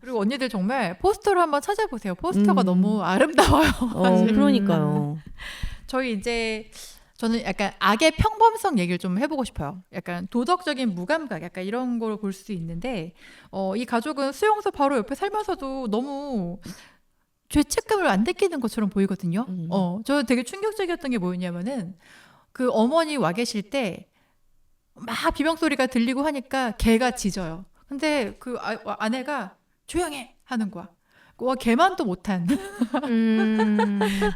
C: 그리고 언니들 정말 포스터를 한번 찾아보세요. 포스터가 너무 아름다워요.
B: 그러니까요.
C: 저는 약간 악의 평범성 얘기를 좀 해보고 싶어요. 약간 도덕적인 무감각, 약간 이런 걸 볼 수 있는데, 이 가족은 수용소 바로 옆에 살면서도 너무 죄책감을 안 느끼는 것처럼 보이거든요. 저 되게 충격적이었던 게 뭐였냐면은, 그 어머니 와 계실 때, 막 비명소리가 들리고 하니까 개가 짖어요. 근데 그 아내가 조용해! 하는 거야. 걔만 또 못한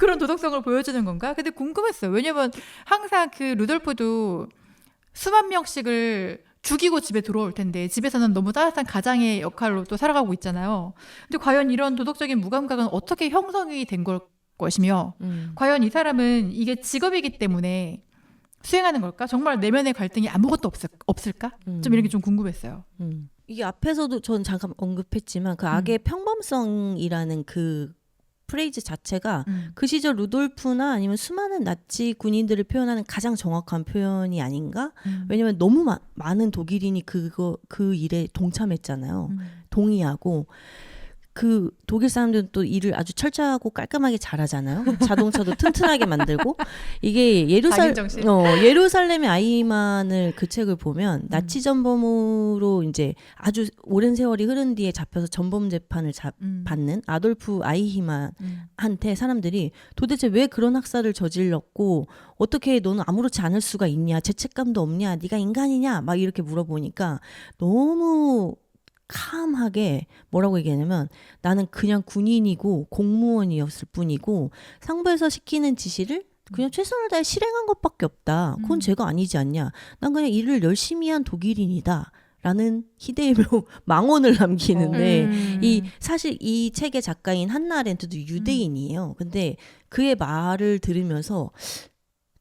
C: 그런 도덕성을 보여주는 건가? 근데 궁금했어요. 왜냐면 항상 그 루돌프도 수만 명씩을 죽이고 집에 들어올 텐데 집에서는 너무 따뜻한 가장의 역할로 또 살아가고 있잖아요. 근데 과연 이런 도덕적인 무감각은 어떻게 형성이 된 것이며 과연 이 사람은 이게 직업이기 때문에 수행하는 걸까? 정말 내면의 갈등이 아무것도 없을까? 좀 이런 게 좀 궁금했어요.
B: 이게 앞에서도 전 잠깐 언급했지만 그 악의 평범성이라는 그 프레이즈 자체가 그 시절 루돌프나 아니면 수많은 나치 군인들을 표현하는 가장 정확한 표현이 아닌가? 왜냐면 너무 많은 독일인이 그 일에 동참했잖아요. 동의하고 그 독일 사람들은 또 일을 아주 철저하고 깔끔하게 잘하잖아요. 자동차도 튼튼하게 만들고 이게
C: 당인정신.
B: 예루살렘의 아이만을 그 책을 보면 나치 전범으로 이제 아주 오랜 세월이 흐른 뒤에 잡혀서 전범 재판을 받는 아돌프 아이히만한테 사람들이 도대체 왜 그런 학살을 저질렀고 어떻게 너는 아무렇지 않을 수가 있냐, 죄책감도 없냐, 네가 인간이냐 막 이렇게 물어보니까 너무 캄하게 뭐라고 얘기하냐면 나는 그냥 군인이고 공무원이었을 뿐이고 상부에서 시키는 지시를 그냥 최선을 다해 실행한 것밖에 없다. 그건 죄가 아니지 않냐. 난 그냥 일을 열심히 한 독일인이다. 라는 희대의 망언을 남기는데 사실 이 책의 작가인 한나 아렌트도 유대인이에요. 근데 그의 말을 들으면서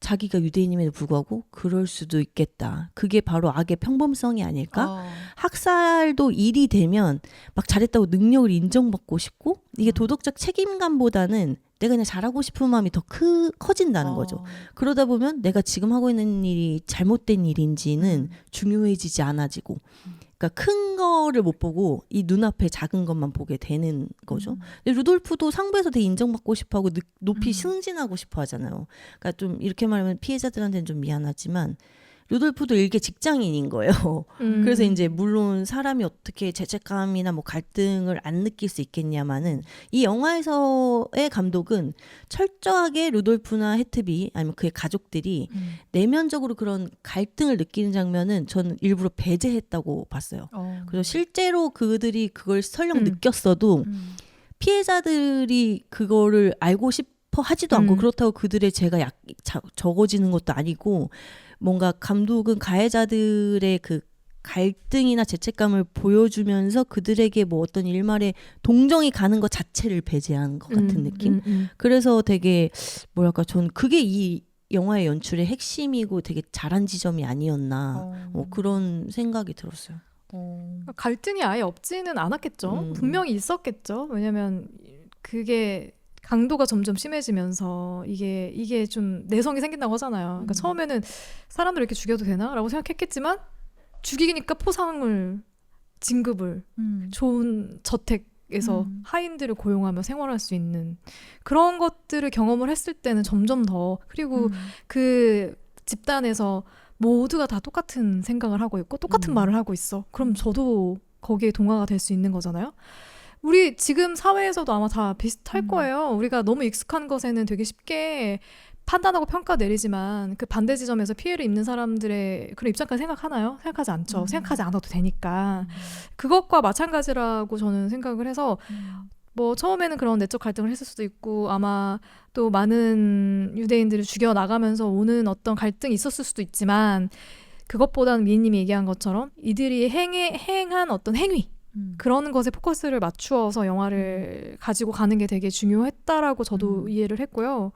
B: 자기가 유대인임에도 불구하고 그럴 수도 있겠다. 그게 바로 악의 평범성이 아닐까? 학살도 일이 되면 막 잘했다고 능력을 인정받고 싶고 이게 도덕적 책임감보다는 내가 그냥 잘하고 싶은 마음이 더 커진다는 거죠. 그러다 보면 내가 지금 하고 있는 일이 잘못된 일인지는 중요해지지 않아지고 그러니까 큰 거를 못 보고 이 눈앞에 작은 것만 보게 되는 거죠. 근데 루돌프도 상부에서 되게 인정받고 싶어하고 높이 승진하고 싶어 하잖아요. 그러니까 좀 이렇게 말하면 피해자들한테는 좀 미안하지만 루돌프도 일개 직장인인 거예요. 그래서 이제 물론 사람이 어떻게 죄책감이나 뭐 갈등을 안 느낄 수 있겠냐마는 이 영화에서의 감독은 철저하게 루돌프나 헤트비 아니면 그의 가족들이 내면적으로 그런 갈등을 느끼는 장면은 저는 일부러 배제했다고 봤어요. 그래서 실제로 그들이 그걸 설령 느꼈어도 피해자들이 그거를 알고 싶어 하지도 않고 그렇다고 그들의 죄가 적어지는 것도 아니고 뭔가 감독은 가해자들의 그 갈등이나 죄책감을 보여주면서 그들에게 뭐 어떤 일말의 동정이 가는 것 자체를 배제한 것 같은 느낌? 그래서 되게 뭐랄까 전 그게 이 영화의 연출의 핵심이고 되게 잘한 지점이 아니었나 그런 생각이 들었어요.
A: 갈등이 아예 없지는 않았겠죠. 분명히 있었겠죠. 왜냐면 그게 강도가 점점 심해지면서 이게 좀 내성이 생긴다고 하잖아요. 그러니까 처음에는 사람들 이렇게 죽여도 되나라고 생각했겠지만 죽이니까 포상을 진급을 좋은 저택에서 하인들을 고용하며 생활할 수 있는 그런 것들을 경험을 했을 때는 점점 더 그리고 그 집단에서 모두가 다 똑같은 생각을 하고 있고 똑같은 말을 하고 있어. 그럼 저도 거기에 동화가 될 수 있는 거잖아요. 우리 지금 사회에서도 아마 다 비슷할 거예요. 우리가 너무 익숙한 것에는 되게 쉽게 판단하고 평가 내리지만 그 반대 지점에서 피해를 입는 사람들의 그런 입장까지 생각하나요? 생각하지 않죠. 생각하지 않아도 되니까. 그것과 마찬가지라고 저는 생각을 해서 뭐 처음에는 그런 내적 갈등을 했을 수도 있고 아마 또 많은 유대인들을 죽여나가면서 오는 어떤 갈등이 있었을 수도 있지만 그것보다는 미희님이 얘기한 것처럼 이들이 행한 어떤 행위 그런 것에 포커스를 맞추어서 영화를 가지고 가는 게 되게 중요했다라고 저도 이해를 했고요.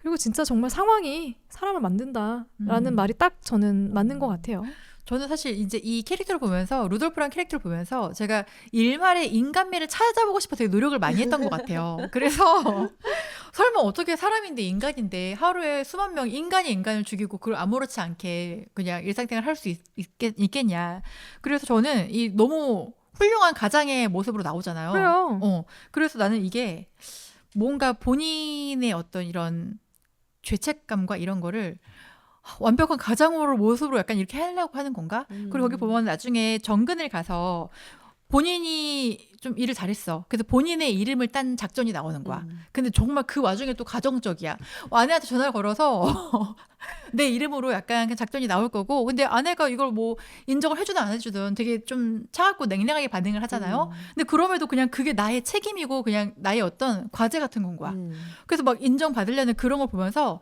A: 그리고 진짜 정말 상황이 사람을 만든다라는 말이 딱 저는 맞는 것 같아요.
C: 저는 사실 이제 이 캐릭터를 보면서 루돌프란 캐릭터를 보면서 제가 일말의 인간미를 찾아보고 싶어 되게 노력을 많이 했던 것 같아요. 그래서 설마 어떻게 사람인데 인간인데 하루에 수만 명 인간이 인간을 죽이고 그걸 아무렇지 않게 그냥 일상생활 할 수 있겠냐. 그래서 저는 이 너무 훌륭한 가장의 모습으로 나오잖아요.
A: 그래요.
C: 그래서 나는 이게 뭔가 본인의 어떤 이런 죄책감과 이런 거를 완벽한 가장으로 모습으로 약간 이렇게 하려고 하는 건가? 그리고 거기 보면 나중에 정근을 가서 본인이 좀 일을 잘했어. 그래서 본인의 이름을 딴 작전이 나오는 거야. 근데 정말 그 와중에 또 가정적이야. 아내한테 전화를 걸어서 내 이름으로 약간 그 작전이 나올 거고 근데 아내가 이걸 뭐 인정을 해주든 안 해주든 되게 좀 차갑고 냉랭하게 반응을 하잖아요. 근데 그럼에도 그냥 그게 나의 책임이고 그냥 나의 어떤 과제 같은 건 거야. 그래서 막 인정받으려는 그런 걸 보면서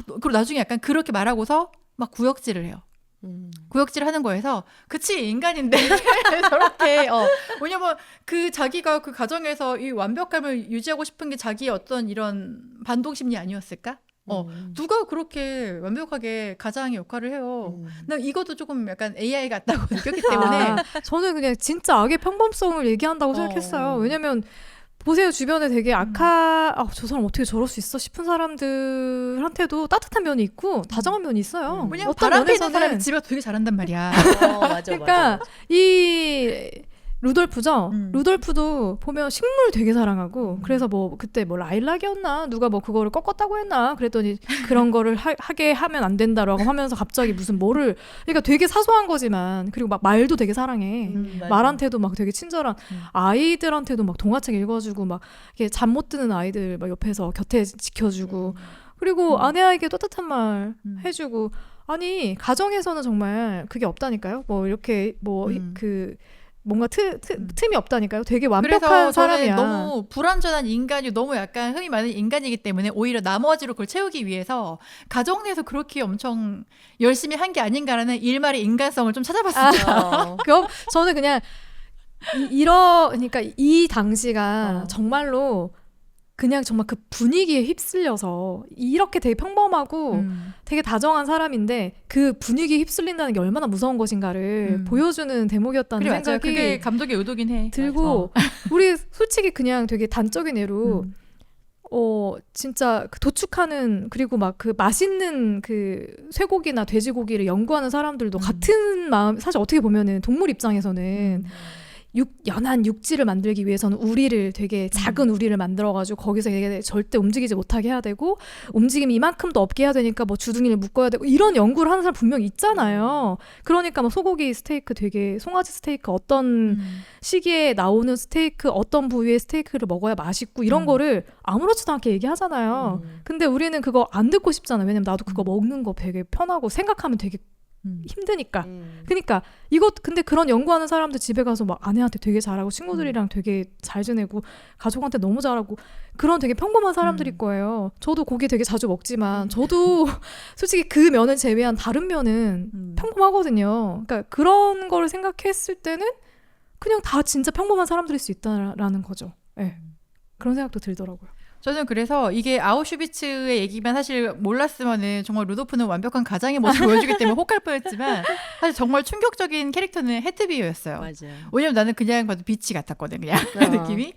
C: 그리고 나중에 약간 그렇게 말하고서 막 구역질을 해요. 구역질 하는 거에서 그치 인간인데 저렇게 왜냐면 그 자기가 그 가정에서 이 완벽함을 유지하고 싶은 게 자기의 어떤 이런 반동 심리 아니었을까? 누가 그렇게 완벽하게 가장의 역할을 해요. 난 이것도 조금 약간 AI 같다고 느꼈기 때문에
A: 저는 그냥 진짜 악의 평범성을 얘기한다고 생각했어요. 왜냐면 보세요. 주변에 되게 저 사람 어떻게 저럴 수 있어 싶은 사람들한테도 따뜻한 면이 있고 다정한 면이 있어요.
C: 왜냐면 바람 피는 사람이 집에 되게 잘한단 말이야.
A: 그러니까 이 루돌프죠. 루돌프도 보면 식물 되게 사랑하고 그래서 뭐 그때 뭐 라일락이었나 누가 뭐 그거를 꺾었다고 했나 그랬더니 그런 거를 하게 하면 안 된다라고 하면서 갑자기 무슨 뭐를 그러니까 되게 사소한 거지만 그리고 막 말도 되게 사랑해. 말한테도 막 되게 친절한 아이들한테도 막 동화책 읽어주고 막 이렇게 잠 못 드는 아이들 막 옆에서 곁에 지켜주고 그리고 아내에게 따뜻한 말 해주고 아니 가정에서는 정말 그게 없다니까요. 뭐 이렇게 뭐 그 뭔가 틈이 없다니까요. 되게 완벽한
C: 그래서
A: 사람이야.
C: 저는 너무 불완전한 인간이 너무 약간 흠이 많은 인간이기 때문에 오히려 나머지로 그걸 채우기 위해서 가정 내에서 그렇게 엄청 열심히 한 게 아닌가라는 일말의 인간성을 좀 찾아봤습니다.
A: 그럼 저는 그냥 그러니까 이 당시가 정말로 그냥 정말 그 분위기에 휩쓸려서 이렇게 되게 평범하고 되게 다정한 사람인데 그 분위기에 휩쓸린다는 게 얼마나 무서운 것인가를 보여주는 대목이었다는
C: 그래, 맞아요.
A: 생각이
C: 그게 감독의 의도긴 해.
A: 들고 우리 솔직히 그냥 되게 단적인 예로 진짜 그 도축하는 그리고 막 그 맛있는 그 쇠고기나 돼지고기를 연구하는 사람들도 같은 마음 사실 어떻게 보면은 동물 입장에서는 연한 육지를 만들기 위해서는 우리를 되게 작은 우리를 만들어가지고 거기서 얘가 절대 움직이지 못하게 해야 되고 움직임이 이만큼도 없게 해야 되니까 뭐 주둥이를 묶어야 되고 이런 연구를 하는 사람 분명 있잖아요. 그러니까 뭐 소고기 스테이크 되게 송아지 스테이크 어떤 시기에 나오는 스테이크 어떤 부위의 스테이크를 먹어야 맛있고 이런 거를 아무렇지도 않게 얘기하잖아요. 근데 우리는 그거 안 듣고 싶잖아요. 왜냐면 나도 그거 먹는 거 되게 편하고 생각하면 되게 힘드니까. 그러니까 근데 그런 연구하는 사람들 집에 가서 막 아내한테 되게 잘하고 친구들이랑 되게 잘 지내고 가족한테 너무 잘하고 그런 되게 평범한 사람들일 거예요. 저도 고기 되게 자주 먹지만 저도 솔직히 그 면을 제외한 다른 면은 평범하거든요. 그러니까 그런 거를 생각했을 때는 그냥 다 진짜 평범한 사람들일 수 있다라는 거죠. 네. 그런 생각도 들더라고요.
C: 저는 그래서 이게 아우슈비츠의 얘기만 사실 몰랐으면은 정말 루도프는 완벽한 가장의 모습을 보여주기 때문에 혹할 뻔했지만 사실 정말 충격적인 캐릭터는 헤트비어였어요.
B: 맞아요.
C: 왜냐면 나는 그냥 봐도 비치 같았거든 그냥 그 느낌이.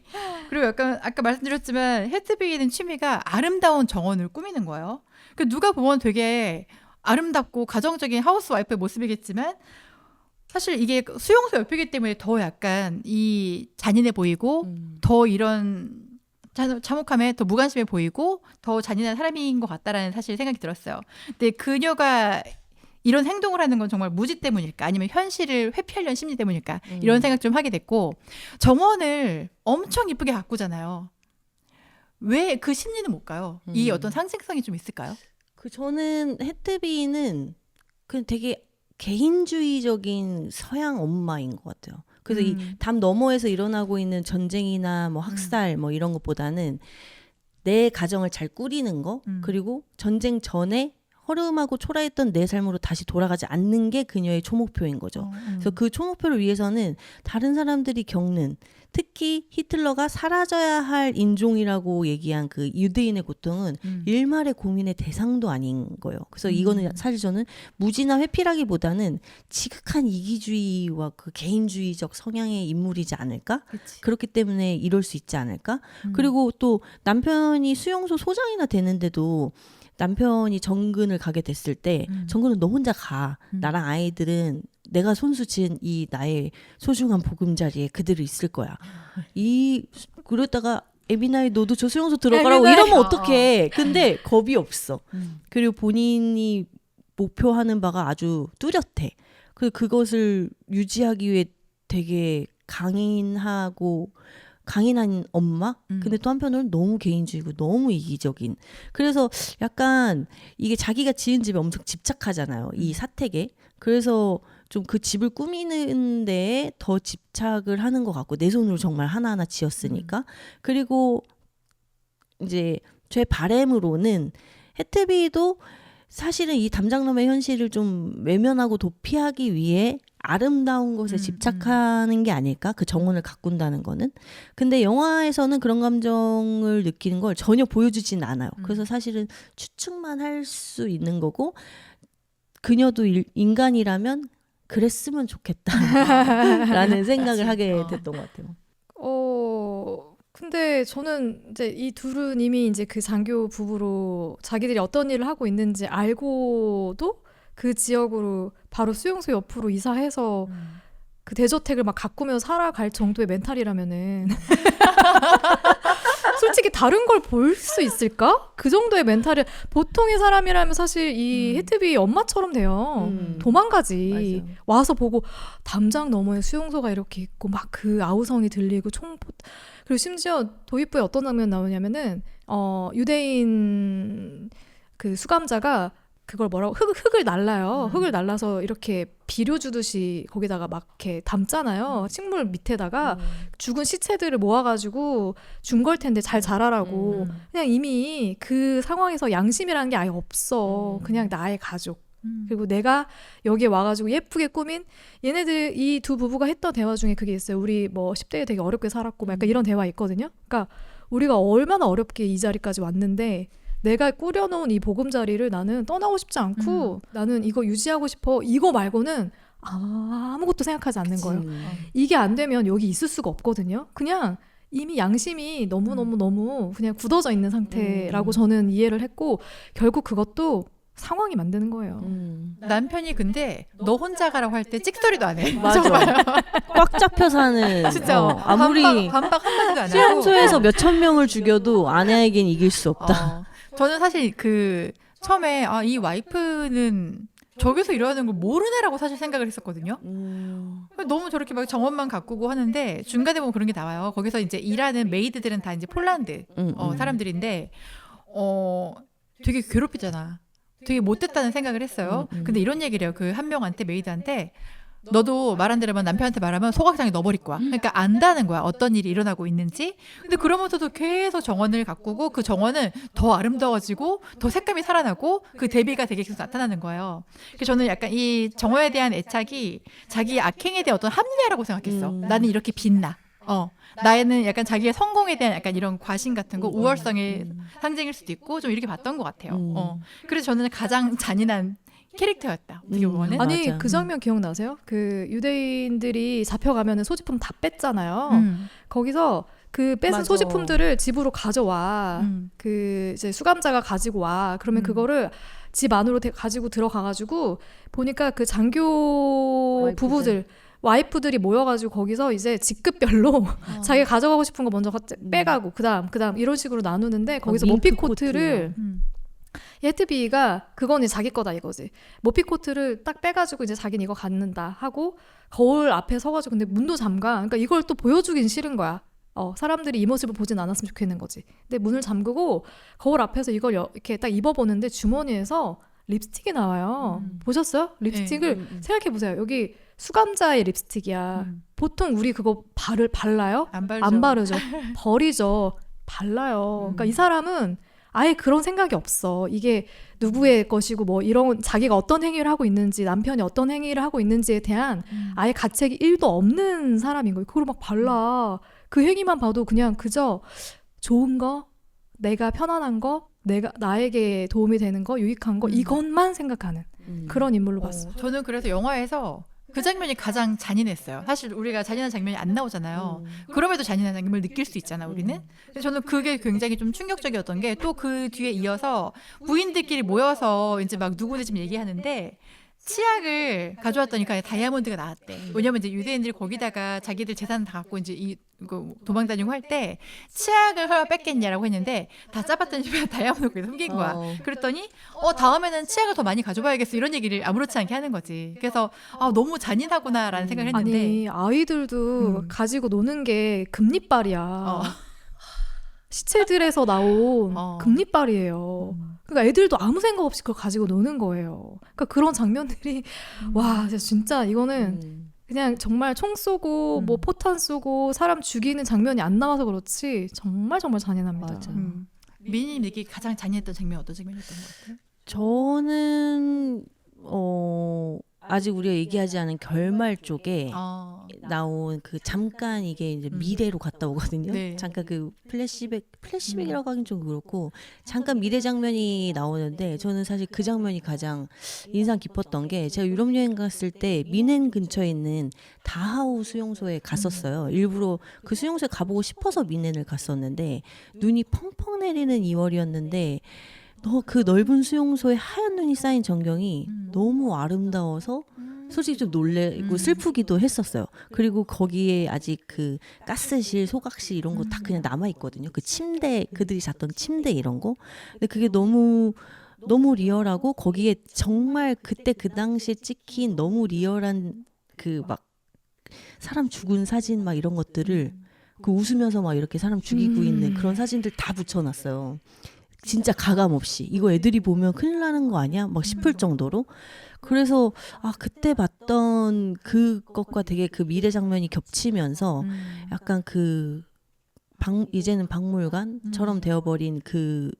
C: 그리고 약간 아까 말씀드렸지만 헤트비어는 취미가 아름다운 정원을 꾸미는 거예요. 그 누가 보면 되게 아름답고 가정적인 하우스와이프의 모습이겠지만 사실 이게 수용소 옆이기 때문에 더 약간 이 잔인해 보이고 더 이런 참혹함에 더 무관심해 보이고 더 잔인한 사람인 것 같다라는 사실 생각이 들었어요. 근데 그녀가 이런 행동을 하는 건 정말 무지 때문일까 아니면 현실을 회피하려는 심리 때문일까 이런 생각 좀 하게 됐고 정원을 엄청 이쁘게 가꾸잖아요. 왜 그 심리는 뭘까요? 이 어떤 상징성이 좀 있을까요?
B: 저는 해트비는 그 되게 개인주의적인 서양 엄마인 것 같아요. 그래서 이 담 너머에서 일어나고 있는 전쟁이나 뭐 학살 뭐 이런 것보다는 내 가정을 잘 꾸리는 거 그리고 전쟁 전에 허름하고 초라했던 내 삶으로 다시 돌아가지 않는 게 그녀의 초목표인 거죠. 그래서 그 초목표를 위해서는 다른 사람들이 겪는 특히 히틀러가 사라져야 할 인종이라고 얘기한 그 유대인의 고통은 일말의 고민의 대상도 아닌 거예요. 그래서 이거는 사실 저는 무지나 회피라기보다는 지극한 이기주의와 그 개인주의적 성향의 인물이지 않을까?
C: 그치.
B: 그렇기 때문에 이럴 수 있지 않을까? 그리고 또 남편이 수용소 소장이나 되는데도 남편이 정근을 가게 됐을 때 정근은 너 혼자 가. 나랑 아이들은 내가 손수 지은 이 나의 소중한 보금자리에 그대로 있을 거야. 그러다가 에비나이 너도 저 수용소 들어가라고
A: 에비나이.
B: 이러면 어떡해. 근데 겁이 없어. 그리고 본인이 목표하는 바가 아주 뚜렷해. 그것을 유지하기 위해 되게 강인한 엄마? 근데 또 한편으로는 너무 개인주의고 너무 이기적인. 그래서 약간 이게 자기가 지은 집에 엄청 집착하잖아요. 이 사택에. 그래서 좀 그 집을 꾸미는 데에 더 집착을 하는 것 같고 내 손으로 정말 하나하나 지었으니까. 그리고 이제 제 바람으로는 해트비도 사실은 이 담장놈의 현실을 좀 외면하고 도피하기 위해 아름다운 것에 집착하는 게 아닐까? 그 정원을 가꾼다는 거는. 근데 영화에서는 그런 감정을 느끼는 걸 전혀 보여주진 않아요. 그래서 사실은 추측만 할 수 있는 거고 그녀도 인간이라면 그랬으면 좋겠다라는 생각을 하게 됐던 것 같아요.
A: 근데 저는 이제 이 둘은 이미 이제 그 장교 부부로 자기들이 어떤 일을 하고 있는지 알고도 그 지역으로 바로 수용소 옆으로 이사해서 그 대저택을 막 가꾸면서 살아갈 정도의 멘탈이라면은 솔직히 다른 걸 볼 수 있을까? 그 정도의 멘탈을 보통의 사람이라면 사실 이 혜트비 엄마처럼 돼요. 도망가지.
B: 맞아.
A: 와서 보고 담장 너머에 수용소가 이렇게 있고 막 그 아우성이 들리고 총포 그리고 심지어 도입부에 어떤 장면 나오냐면은 유대인 그 수감자가 그걸 뭐라고 흙을 날라요. 흙을 날라서 이렇게 비료 주듯이 거기다가 막 이렇게 담잖아요. 식물 밑에다가 죽은 시체들을 모아가지고 준 걸 텐데 잘 자라라고. 그냥 이미 그 상황에서 양심이라는 게 아예 없어. 그냥 나의 가족. 그리고 내가 여기에 와가지고 예쁘게 꾸민 얘네들 이 두 부부가 했던 대화 중에 그게 있어요. 우리 뭐 10대에 되게 어렵게 살았고 막 약간 이런 대화 있거든요. 그러니까 우리가 얼마나 어렵게 이 자리까지 왔는데 내가 꾸려놓은 이 보금자리를 나는 떠나고 싶지 않고 나는 이거 유지하고 싶어. 이거 말고는 아무것도 생각하지 않는 거예요. 이게 안 되면 여기 있을 수가 없거든요. 그냥 이미 양심이 너무 그냥 굳어져 있는 상태라고 저는 이해를 했고 결국 그것도 상황이 만드는 거예요.
C: 남편이 근데 너 혼자 가라고 할 때 찍소리도 안 해.
B: 맞아. 꽉 잡혀 사는.
C: 진짜
B: 아무리
C: 반박 한마디도 안 하고.
B: 수용소에서 몇천 명을 죽여도 아내에겐 이길 수 없다.
C: 저는 사실 그 처음에 이 와이프는 저기서 일하는 걸 모르네라고 사실 생각을 했었거든요. 너무 저렇게 막 정원만 가꾸고 하는데 중간에 보면 그런 게 나와요. 거기서 이제 일하는 메이드들은 다 이제 폴란드 사람들인데 되게 괴롭히잖아. 되게 못됐다는 생각을 했어요. 근데 이런 얘기를 해요. 그 한 명한테 메이드한테 너도 말 안 들으면 남편한테 말하면 소각장에 넣어버릴 거야. 그러니까 안다는 거야. 어떤 일이 일어나고 있는지. 근데 그러면서도 계속 정원을 가꾸고 그 정원은 더 아름다워지고 더 색감이 살아나고 그 대비가 되게 계속 나타나는 거예요. 그래서 저는 약간 이 정원에 대한 애착이 자기 악행에 대한 어떤 합리화라고 생각했어. 나는 이렇게 빛나. 나에는 약간 자기의 성공에 대한 약간 이런 과신 같은 거 우월성의 상징일 수도 있고 좀 이렇게 봤던 것 같아요. 그래서 저는 가장 잔인한 캐릭터였다. 어떻게 보면은.
A: 아니
B: 맞아.
A: 그 장면 기억나세요? 그 유대인들이 잡혀가면은 소지품 다 뺐잖아요. 거기서 그 뺏은
B: 맞아.
A: 소지품들을 집으로 가져와. 그 이제 수감자가 가지고 와. 그러면 그거를 집 안으로 가지고 들어가가지고 보니까 그 장교 부부들 와이프들이 모여가지고 거기서 이제 직급별로 자기가 가져가고 싶은 거 먼저 빼가고 그다음 이런 식으로 나누는데 거기서
B: 밍크
A: 모피 코트를 예트비가 그거는 자기 거다 이거지. 모피 코트를 딱 빼가지고 이제 자기는 이거 갖는다 하고 거울 앞에 서가지고 근데 문도 잠가. 그러니까 이걸 또 보여주긴 싫은 거야. 사람들이 이 모습을 보진 않았으면 좋겠는 거지. 근데 문을 잠그고 거울 앞에서 이걸 이렇게 딱 입어보는데 주머니에서 립스틱이 나와요. 보셨어요? 립스틱을 생각해보세요. 여기 수감자의 립스틱이야. 보통 우리 그거 발라요?
C: 안 바르죠.
A: 안 바르죠. 버리죠. 발라요. 그러니까 이 사람은 아예 그런 생각이 없어. 이게 누구의 것이고 뭐 이런 자기가 어떤 행위를 하고 있는지 남편이 어떤 행위를 하고 있는지에 대한 아예 가책이 1도 없는 사람인 거예요. 그걸 막 발라. 그 행위만 봐도 그냥 그저 좋은 거, 내가 편안한 거, 나에게 도움이 되는 거, 유익한 거 이것만 생각하는 그런 인물로 봤어요.
C: 저는 그래서 영화에서 그 장면이 가장 잔인했어요. 사실 우리가 잔인한 장면이 안 나오잖아요. 그럼에도 잔인한 장면을 느낄 수 있잖아, 우리는. 근데 저는 그게 굉장히 좀 충격적이었던 게 또 그 뒤에 이어서 부인들끼리 모여서 이제 막 누구네 집 얘기하는데 치약을 가져왔더니까 다이아몬드가 나왔대. 왜냐면 이제 유대인들이 거기다가 자기들 재산 다 갖고 이제 도망 다니고 할 때 치약을 설마 뺐겠냐라고 했는데 다 짜봤더니 다이아몬드가 거기다 숨긴 거야. 그랬더니 다음에는 치약을 더 많이 가져봐야겠어 이런 얘기를 아무렇지 않게 하는 거지. 그래서 너무 잔인하구나라는 생각을 했는데
A: 아니 아이들도 가지고 노는 게 금리빨이야. 시체들에서 나온 금리빨이에요. 그러니까 애들도 아무 생각 없이 그걸 가지고 노는 거예요. 그러니까 그런 장면들이 와 진짜 이거는 그냥 정말 총 쏘고 뭐 포탄 쏘고 사람 죽이는 장면이 안 나와서 그렇지 정말 잔인합니다.
B: 맞아.
C: 미니님 얘기 가장 잔인했던 장면 어떤 장면이었던 것 같아요?
B: 저는 아직 우리가 얘기하지 않은 결말 쪽에 나온 그 잠깐 이게 이제 미래로 갔다 오거든요.
C: 네.
B: 잠깐 그 플래시백이라고 하긴 좀 그렇고 잠깐 미래 장면이 나오는데 저는 사실 그 장면이 가장 인상 깊었던 게 제가 유럽 여행 갔을 때 미넨 근처에 있는 다하우 수용소에 갔었어요. 일부러 그 수용소에 가보고 싶어서 미넨을 갔었는데 눈이 펑펑 내리는 2월이었는데 그 넓은 수용소에 하얀 눈이 쌓인 전경이 너무 아름다워서 솔직히 좀 놀래고 슬프기도 했었어요. 그리고 거기에 아직 그 가스실, 소각실 이런 거 다 그냥 남아 있거든요. 그 침대, 그들이 잤던 침대 이런 거. 근데 그게 너무 리얼하고 거기에 정말 그때 그 당시에 찍힌 너무 리얼한 그 막 사람 죽은 사진 막 이런 것들을 그 웃으면서 막 이렇게 사람 죽이고 있는 그런 사진들 다 붙여놨어요. 진짜 가감 없이 이거 애들이 보면 큰일 나는 거 아니야? 막 싶을 정도로. 그래서 그때 봤던 그것과 되게 그 미래 장면이 겹치면서 약간 이제는 박물관처럼 되어버린 그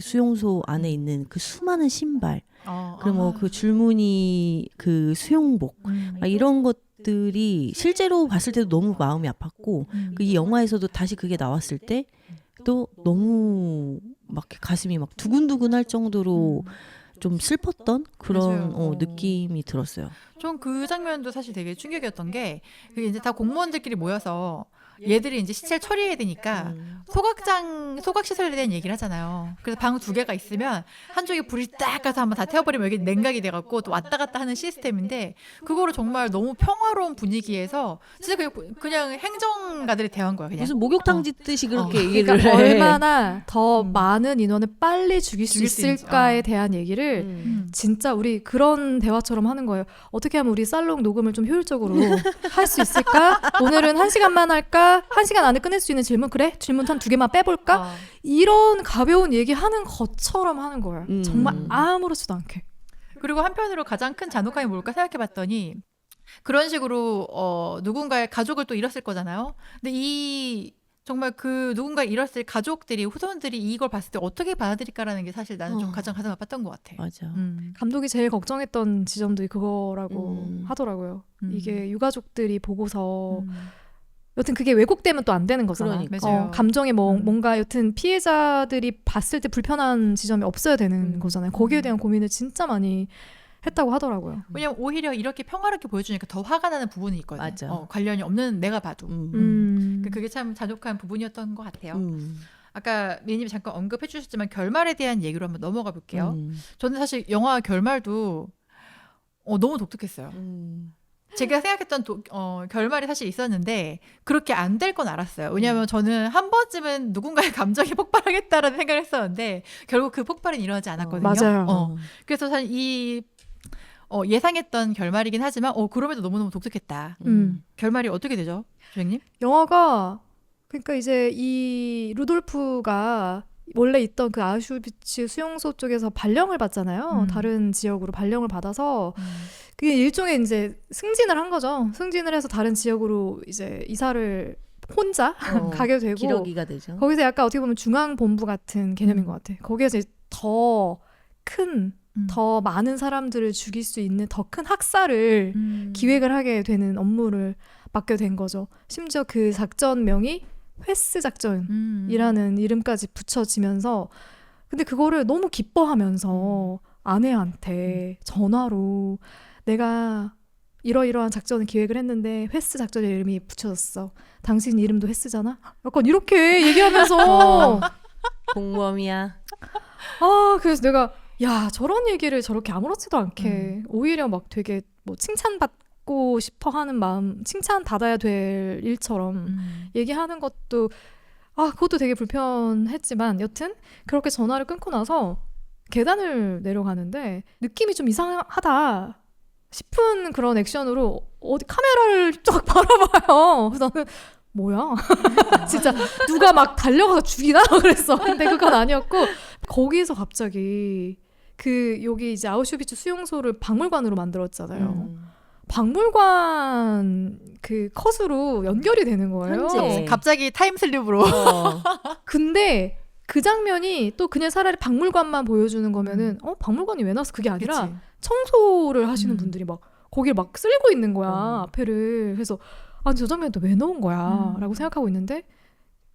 B: 수용소 안에 있는 그 수많은 신발, 그리고 뭐 그 줄무늬 그 수영복, 막 이런 것들이 실제로 봤을 때도 너무 마음이 아팠고, 그 이 영화에서도 다시 그게 나왔을 때 또 너무 막 가슴이 막 두근두근할 정도로 좀 슬펐던 그런 느낌이 들었어요.
C: 전 그 장면도 사실 되게 충격이었던 게 그게 이제 다 공무원들끼리 모여서 얘들이 이제 시체를 처리해야 되니까 소각 시설에 대한 얘기를 하잖아요. 그래서 방 2개가 있으면 한쪽에 불이 딱 가서 한번 다 태워버리면 여기 냉각이 돼갖고 또 왔다 갔다 하는 시스템인데 그거를 정말 너무 평화로운 분위기에서 진짜 그냥 행정가들이 대한 거야. 그냥
B: 무슨 목욕탕 짓듯이 그렇게 얘기를
A: 그러니까
B: 해.
A: 얼마나 더 많은 인원을 빨리 죽일 수 있을까에 대한 얘기를 진짜 우리 그런 대화처럼 하는 거예요. 어떻게 하면 우리 살롱 녹음을 좀 효율적으로 할 수 있을까? 오늘은 1시간만 할까? 1시간 안에 끝낼 수 있는 질문? 그래? 질문 한 2개만 빼볼까? 이런 가벼운 얘기하는 것처럼 하는 거예요. 정말 아무렇지도 않게.
C: 그리고 한편으로 가장 큰 잔혹함이 뭘까 생각해봤더니 그런 식으로 누군가의 가족을 또 잃었을 거잖아요. 근데 정말 그 누군가 잃었을 가족들이 후손들이 이걸 봤을 때 어떻게 받아들일까라는 게 사실 나는 좀 가장 가슴 아팠던 것 같아.
B: 맞아.
A: 감독이 제일 걱정했던 지점도 그거라고 하더라고요. 이게 유가족들이 보고서 여튼 그게 왜곡되면 또 안 되는 거잖아.
C: 그러니까.
A: 감정에 뭔가 여튼 피해자들이 봤을 때 불편한 지점이 없어야 되는 거잖아요. 거기에 대한 고민을 진짜 많이 했다고 하더라고요.
C: 왜냐면 오히려 이렇게 평화롭게 보여주니까 더 화가 나는 부분이 있거든요.
B: 맞아.
C: 관련이 없는 내가 봐도. 그게 참 잔혹한 부분이었던 것 같아요. 아까 미니님이 잠깐 언급해 주셨지만 결말에 대한 얘기로 한번 넘어가 볼게요. 저는 사실 영화 결말도 너무 독특했어요. 제가 생각했던 결말이 사실 있었는데 그렇게 안 될 건 알았어요. 왜냐하면 저는 한 번쯤은 누군가의 감정이 폭발하겠다라는 생각을 했었는데 결국 그 폭발은 일어나지 않았거든요.
A: 맞아요.
C: 그래서 사실 예상했던 결말이긴 하지만 그럼에도 너무너무 독특했다. 결말이 어떻게 되죠, 주행님?
A: 영화가 그러니까 이제 이 루돌프가 원래 있던 그 아우슈비츠 수용소 쪽에서 발령을 받잖아요. 다른 지역으로 발령을 받아서 그게 일종의 이제 승진을 한 거죠. 승진을 해서 다른 지역으로 이제 이사를 혼자 가게 되고
B: 기러기가 되죠.
A: 거기서 약간 어떻게 보면 중앙본부 같은 개념인 것 같아. 거기에서 더 많은 사람들을 죽일 수 있는 더 큰 학살을 기획을 하게 되는 업무를 맡게 된 거죠. 심지어 그 작전명이 횟스 작전이라는 이름까지 붙여지면서 근데 그거를 너무 기뻐하면서 아내한테 전화로 내가 이러이러한 작전을 기획을 했는데 횟스 작전의 이름이 붙여졌어. 당신 이름도 횟스잖아? 약간 이렇게 얘기하면서
B: 공범이야.
A: 그래서 내가 야 저런 얘기를 저렇게 아무렇지도 않게 오히려 막 되게 뭐 칭찬받고 싶어 하는 마음 칭찬 받아야 될 일처럼 얘기하는 것도 그것도 되게 불편했지만 여튼 그렇게 전화를 끊고 나서 계단을 내려가는데 느낌이 좀 이상하다 싶은 그런 액션으로 어디 카메라를 쫙 바라봐요. 그래서 나는 뭐야? 진짜 누가 막 달려가서 죽이나? 그랬어. 근데 그건 아니었고 거기서 갑자기 여기 이제 아우슈비츠 수용소를 박물관으로 만들었잖아요. 박물관 그 컷으로 연결이 되는 거예요.
B: 현재.
C: 갑자기 타임슬립으로.
A: 근데 그 장면이 또 그냥 차라리 박물관만 보여주는 거면은 박물관이 왜 나왔어? 그게 아니라
C: 그치.
A: 청소를 하시는 분들이 막 거기를 막 쓸고 있는 거야. 앞에를. 그래서 저 장면 또 왜 넣은 거야? 라고 생각하고 있는데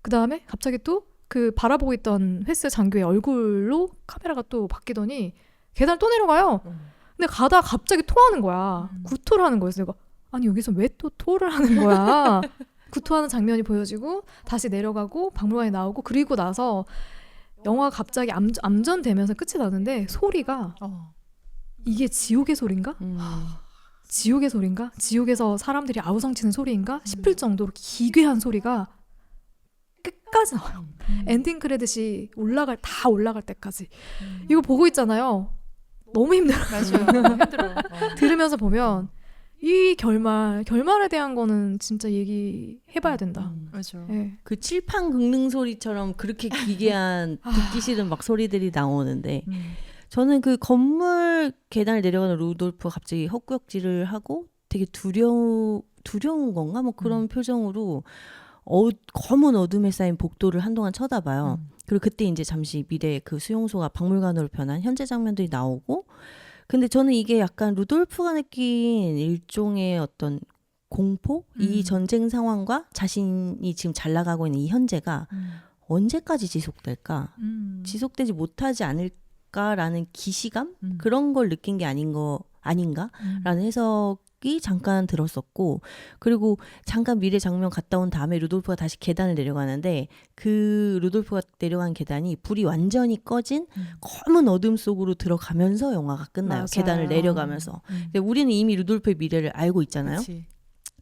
A: 그 다음에 갑자기 또 그 바라보고 있던 횟스 장교의 얼굴로 카메라가 또 바뀌더니 계단을 또 내려가요. 근데 가다가 갑자기 토하는 거야. 구토를 하는 거였어. 내가 아니 여기서 왜 또 토를 하는 거야? 구토하는 장면이 보여지고 다시 내려가고 박물관에 나오고 그리고 나서 영화가 갑자기 암전되면서 끝이 나는데 소리가 이게 지옥의 소린가? 지옥의 소린가? 지옥에서 사람들이 아우성치는 소리인가? 싶을 정도로 기괴한 소리가 끝까지 나와요. 엔딩 크레딧이 다 올라갈 때까지. 이거 보고 있잖아요. 너무 힘들어요.
C: 맞아요. 힘들어.
A: 들으면서 보면 이 결말에 대한 거는 진짜 얘기해봐야 된다.
C: 맞아.
A: 네.
B: 그 칠판 긁는 소리처럼 그렇게 기괴한 듣기 싫은 막 소리들이 나오는데 저는 그 건물 계단을 내려가는 루돌프가 갑자기 헛구역질을 하고 되게 두려운 건가? 뭐 그런 표정으로 검은 어둠에 쌓인 복도를 한동안 쳐다봐요. 그리고 그때 이제 잠시 미래의 그 수용소가 박물관으로 변한 현재 장면들이 나오고 근데 저는 이게 약간 루돌프가 느낀 일종의 어떤 공포? 이 전쟁 상황과 자신이 지금 잘 나가고 있는 이 현재가 언제까지 지속될까? 지속되지 못하지 않을까라는 기시감? 그런 걸 느낀 게 아닌가라는 해석이 잠깐 들었었고 그리고 잠깐 미래 장면 갔다 온 다음에 루돌프가 다시 계단을 내려가는데 그 루돌프가 내려간 계단이 불이 완전히 꺼진 검은 어둠 속으로 들어가면서 영화가 끝나요.
A: 맞아요.
B: 계단을 내려가면서. 근데 우리는 이미 루돌프의 미래를 알고 있잖아요.
C: 그치.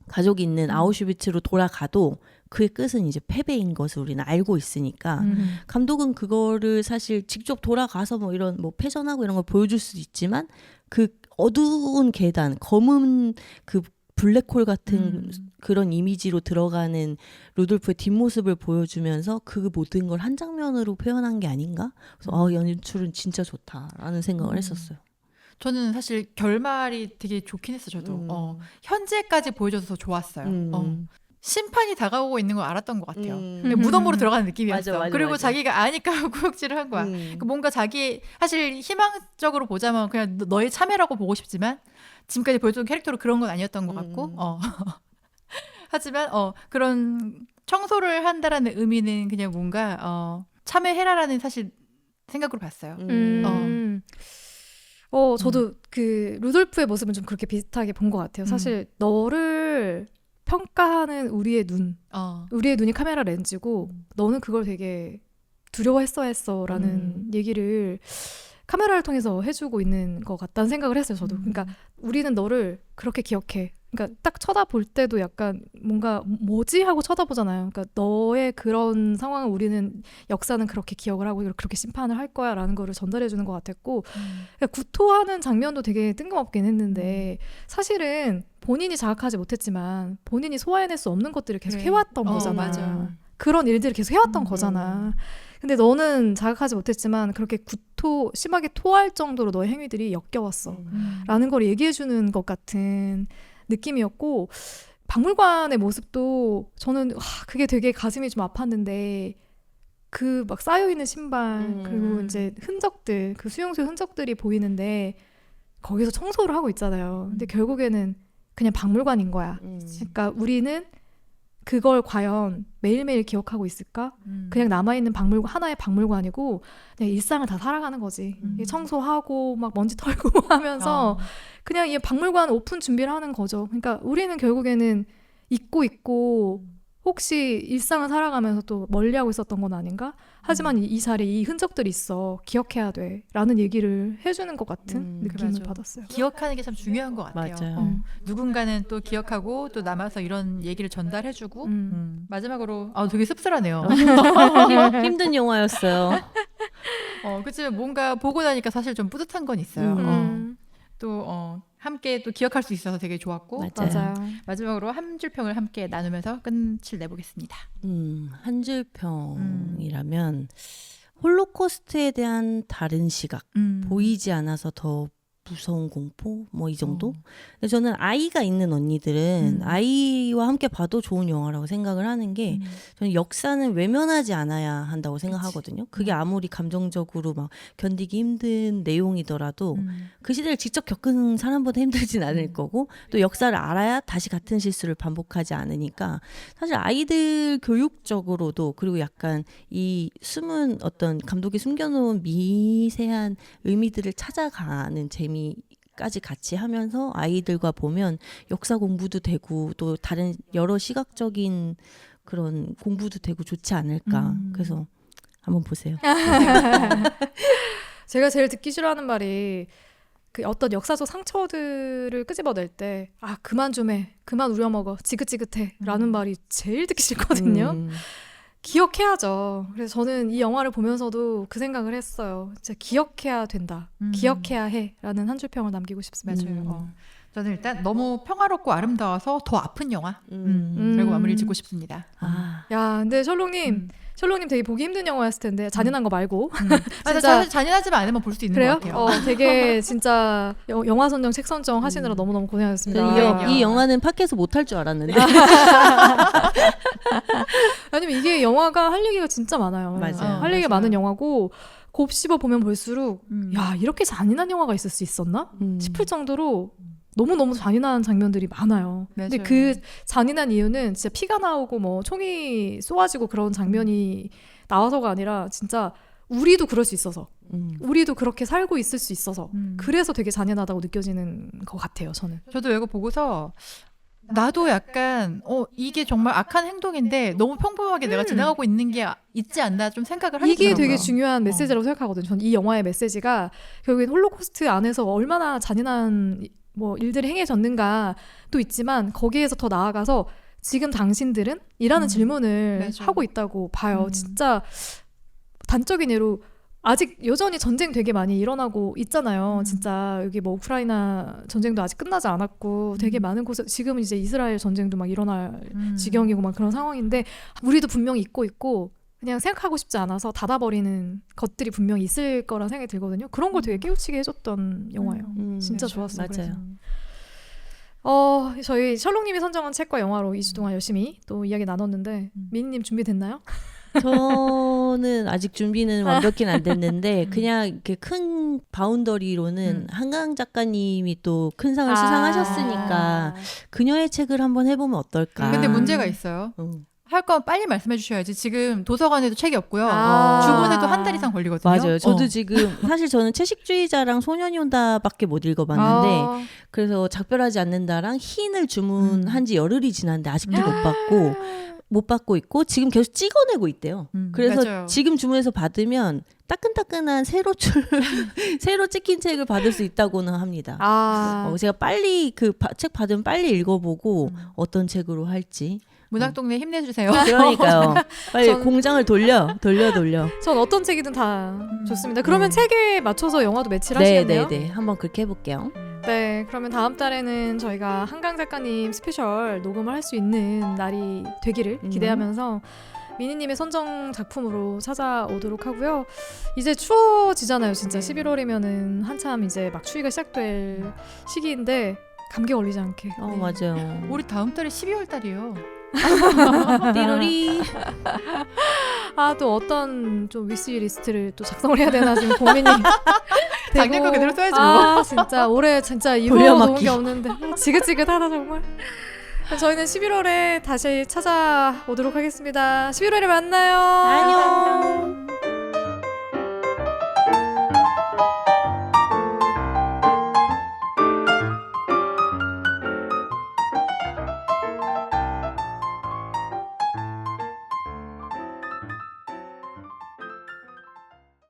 B: 가족이 있는 아우슈비츠로 돌아가도 그의 끝은 이제 패배인 것을 우리는 알고 있으니까 감독은 그거를 사실 직접 돌아가서 뭐 이런 뭐 패전하고 이런 걸 보여줄 수도 있지만 그 어두운 계단 검은 그 블랙홀 같은 그런 이미지로 들어가는 루돌프의 뒷모습을 보여주면서 그 모든 걸 한 장면으로 표현한 게 아닌가? 그래서 연출은 진짜 좋다라는 생각을 했었어요.
C: 저는 사실 결말이 되게 좋긴 했어. 저도 현재까지 보여줘서 좋았어요. 심판이 다가오고 있는 걸 알았던 것 같아요. 그냥 무덤으로 들어가는 느낌이었어.
B: 맞아,
C: 그리고
B: 맞아.
C: 자기가 아니까 구역질을 한 거야. 뭔가 자기 사실 희망적으로 보자면 그냥 너의 참여라고 보고 싶지만 지금까지 보여준 캐릭터로 그런 건 아니었던 것 같고 하지만 그런 청소를 한다라는 의미는 그냥 뭔가 참여해라라는 사실 생각으로 봤어요.
A: 저도 그 루돌프의 모습은 좀 그렇게 비슷하게 본 것 같아요. 사실 너를 평가하는 우리의 눈이 카메라 렌즈고 너는 그걸 되게 두려워했어라는 얘기를 카메라를 통해서 해주고 있는 것 같다는 생각을 했어요. 저도. 그러니까 우리는 너를 그렇게 기억해. 그러니까 딱 쳐다볼 때도 약간 뭔가 뭐지 하고 쳐다보잖아요. 그러니까 너의 그런 상황을 우리는 역사는 그렇게 기억을 하고 그렇게 심판을 할 거야라는 거를 전달해 주는 것 같았고 그러니까 구토하는 장면도 되게 뜬금없긴 했는데 사실은 본인이 자각하지 못했지만 본인이 소화해낼 수 없는 것들을 계속 해왔던 거잖아.
C: 맞아.
A: 그런 일들을 계속 해왔던 거잖아. 근데 너는 자각하지 못했지만 그렇게 심하게 토할 정도로 너의 행위들이 역겨웠어. 라는 걸 얘기해주는 것 같은 느낌이었고 박물관의 모습도 저는 그게 되게 가슴이 좀 아팠는데 그 막 쌓여있는 신발 그리고 이제 흔적들 그 수용소의 흔적들이 보이는데 거기서 청소를 하고 있잖아요. 근데 결국에는 그냥 박물관인 거야. 그러니까 우리는 그걸 과연 매일매일 기억하고 있을까? 그냥 남아있는 하나의 박물관이고 그냥 일상을 다 살아가는 거지. 청소하고 막 먼지 털고 하면서 그냥 이 박물관 오픈 준비를 하는 거죠. 그러니까 우리는 결국에는 잊고 있고 혹시 일상을 살아가면서 또 멀리하고 있었던 건 아닌가? 하지만 이 자리에 이 흔적들이 있어. 기억해야 돼. 라는 얘기를 해주는 것 같은 느낌을
C: 맞아.
A: 받았어요.
C: 기억하는 게 참 중요한 것 같아요.
B: 맞아요.
C: 누군가는 또 기억하고 또 남아서 이런 얘기를 전달해주고 마지막으로 되게 씁쓸하네요.
B: 힘든 영화였어요.
C: 그치만 뭔가 보고 나니까 사실 좀 뿌듯한 건 있어요. 또 함께 또 기억할 수 있어서 되게 좋았고
A: 맞아요.
C: 마지막으로 한 줄 평을 함께 나누면서 끝을 내보겠습니다.
B: 한 줄 평이라면 홀로코스트에 대한 다른 시각 보이지 않아서 더 무서운 공포 뭐 이 정도. 근데 저는 아이가 있는 언니들은 아이와 함께 봐도 좋은 영화라고 생각을 하는 게 저는 역사는 외면하지 않아야 한다고 생각하거든요. 그게 아무리 감정적으로 막 견디기 힘든 내용이더라도 그 시대를 직접 겪은 사람보다 힘들진 않을 거고 또 역사를 알아야 다시 같은 실수를 반복하지 않으니까 사실 아이들 교육적으로도 그리고 약간 이 숨은 어떤 감독이 숨겨놓은 미세한 의미들을 찾아가는 재미까지 같이 하면서 아이들과 보면 역사 공부도 되고 또 다른 여러 시각적인 그런 공부도 되고 좋지 않을까. 그래서 한번 보세요.
A: 제가 제일 듣기 싫어하는 말이 그 어떤 역사적 상처들을 끄집어낼 때 그만 좀 해. 그만 우려먹어. 지긋지긋해. 라는 말이 제일 듣기 싫거든요. 기억해야죠. 그래서 저는 이 영화를 보면서도 그 생각을 했어요. 진짜 기억해야 된다. 기억해야 해. 라는 한 줄 평을 남기고 싶습니다.
C: 맞아요. 저는 일단 너무 평화롭고 아름다워서 더 아픈 영화. 그리고 마무리를 짓고 싶습니다.
A: 야, 근데 셜록님 되게 보기 힘든 영화였을 텐데 잔인한 거 말고
C: 진짜
A: 진짜
C: 잔인하지만 않으면 볼 수 있는
A: 그래요?
C: 것 같아요.
A: 되게 진짜 영화 선정, 책 선정 하시느라 너무너무 고생하셨습니다.
B: 이 영화는 팟캐스트 못할 줄 알았는데.
A: 아니면 이게 영화가 할 얘기가 진짜 많아요.
B: 맞아요.
A: 할 얘기가
C: 맞아요.
A: 많은 영화고 곱씹어 보면 볼수록 야, 이렇게 잔인한 영화가 있을 수 있었나? 싶을 정도로 너무너무 잔인한 장면들이 많아요. 근데
C: 맞아요.
A: 그 잔인한 이유는 진짜 피가 나오고 뭐 총이 쏘아지고 그런 장면이 나와서가 아니라 진짜 우리도 그럴 수 있어서 우리도 그렇게 살고 있을 수 있어서 그래서 되게 잔인하다고 느껴지는 것 같아요. 저는.
C: 저도 이거 보고서 나도 약간 이게 정말 악한 행동인데 너무 평범하게 내가 지나가고 있는 게 있지 않나 좀 생각을 하게
A: 이게
C: 되더라고요.
A: 되게 중요한 메시지라고 생각하거든요. 저는 이 영화의 메시지가 결국엔 홀로코스트 안에서 얼마나 잔인한 뭐 일들이 행해졌는가도 있지만 거기에서 더 나아가서 지금 당신들은? 이라는 질문을
C: 맞아.
A: 하고 있다고 봐요. 진짜 단적인 예로 아직 여전히 전쟁 되게 많이 일어나고 있잖아요. 진짜 여기 뭐 우크라이나 전쟁도 아직 끝나지 않았고 되게 많은 곳에 지금 이제 이스라엘 전쟁도 막 일어날 지경이고 막 그런 상황인데 우리도 분명히 잊고 있고 그냥 생각하고 싶지 않아서 닫아버리는 것들이 분명히 있을 거란 생각이 들거든요. 그런 걸 되게 깨우치게 해줬던 영화예요. 진짜 좋았어요.
B: 맞아요.
A: 그래서. 저희 셜록님이 선정한 책과 영화로 2주 동안 열심히 또 이야기 나눴는데 미니님 준비됐나요?
B: 저는 아직 준비는 완벽히는 안 됐는데 그냥 이렇게 큰 바운더리로는 한강 작가님이 또 큰 상을 수상하셨으니까 그녀의 책을 한번 해보면 어떨까.
C: 근데 문제가 있어요. 할 건 빨리 말씀해 주셔야지. 지금 도서관에도 책이 없고요. 주문에도 한 달 이상 걸리거든요.
B: 맞아요. 저도 지금 사실 저는 채식주의자랑 소년이 온다밖에 못 읽어봤는데 그래서 작별하지 않는다랑 흰을 주문한 지 열흘이 지났는데 아직도 못 받고 있고 지금 계속 찍어내고 있대요. 그래서
C: 맞아요.
B: 지금 주문해서 받으면 따끈따끈한 새로 찍힌 책을 받을 수 있다고는 합니다. 제가 빨리 그 책 받으면 빨리 읽어보고 어떤 책으로 할지.
C: 문학동네 힘내주세요.
B: 그러니까요. 빨리 공장을 돌려.
A: 전 어떤 책이든 다 좋습니다. 그러면 책에 맞춰서 영화도 매치를 하시겠네요?
B: 네. 한번 그렇게 해볼게요.
A: 네, 그러면 다음 달에는 저희가 한강 작가님 스페셜 녹음을 할 수 있는 날이 되기를 기대하면서 미니님의 선정 작품으로 찾아오도록 하고요. 이제 추워지잖아요. 진짜 11월이면은 한참 이제 막 추위가 시작될 시기인데 감기 걸리지 않게.
B: 맞아요.
C: 우리 다음 달에 12월 달이에요.
B: 띠로리.
A: 또 어떤 좀 위시 리스트를 또 작성을 해야 되나 지금 고민이
C: 작년 거 그대로 써야지 뭐.
A: 진짜 올해 진짜 이후로 놓은 게 없는데 지긋지긋하다 정말. 저희는 11월에 다시 찾아오도록 하겠습니다. 11월에 만나요.
B: 안녕.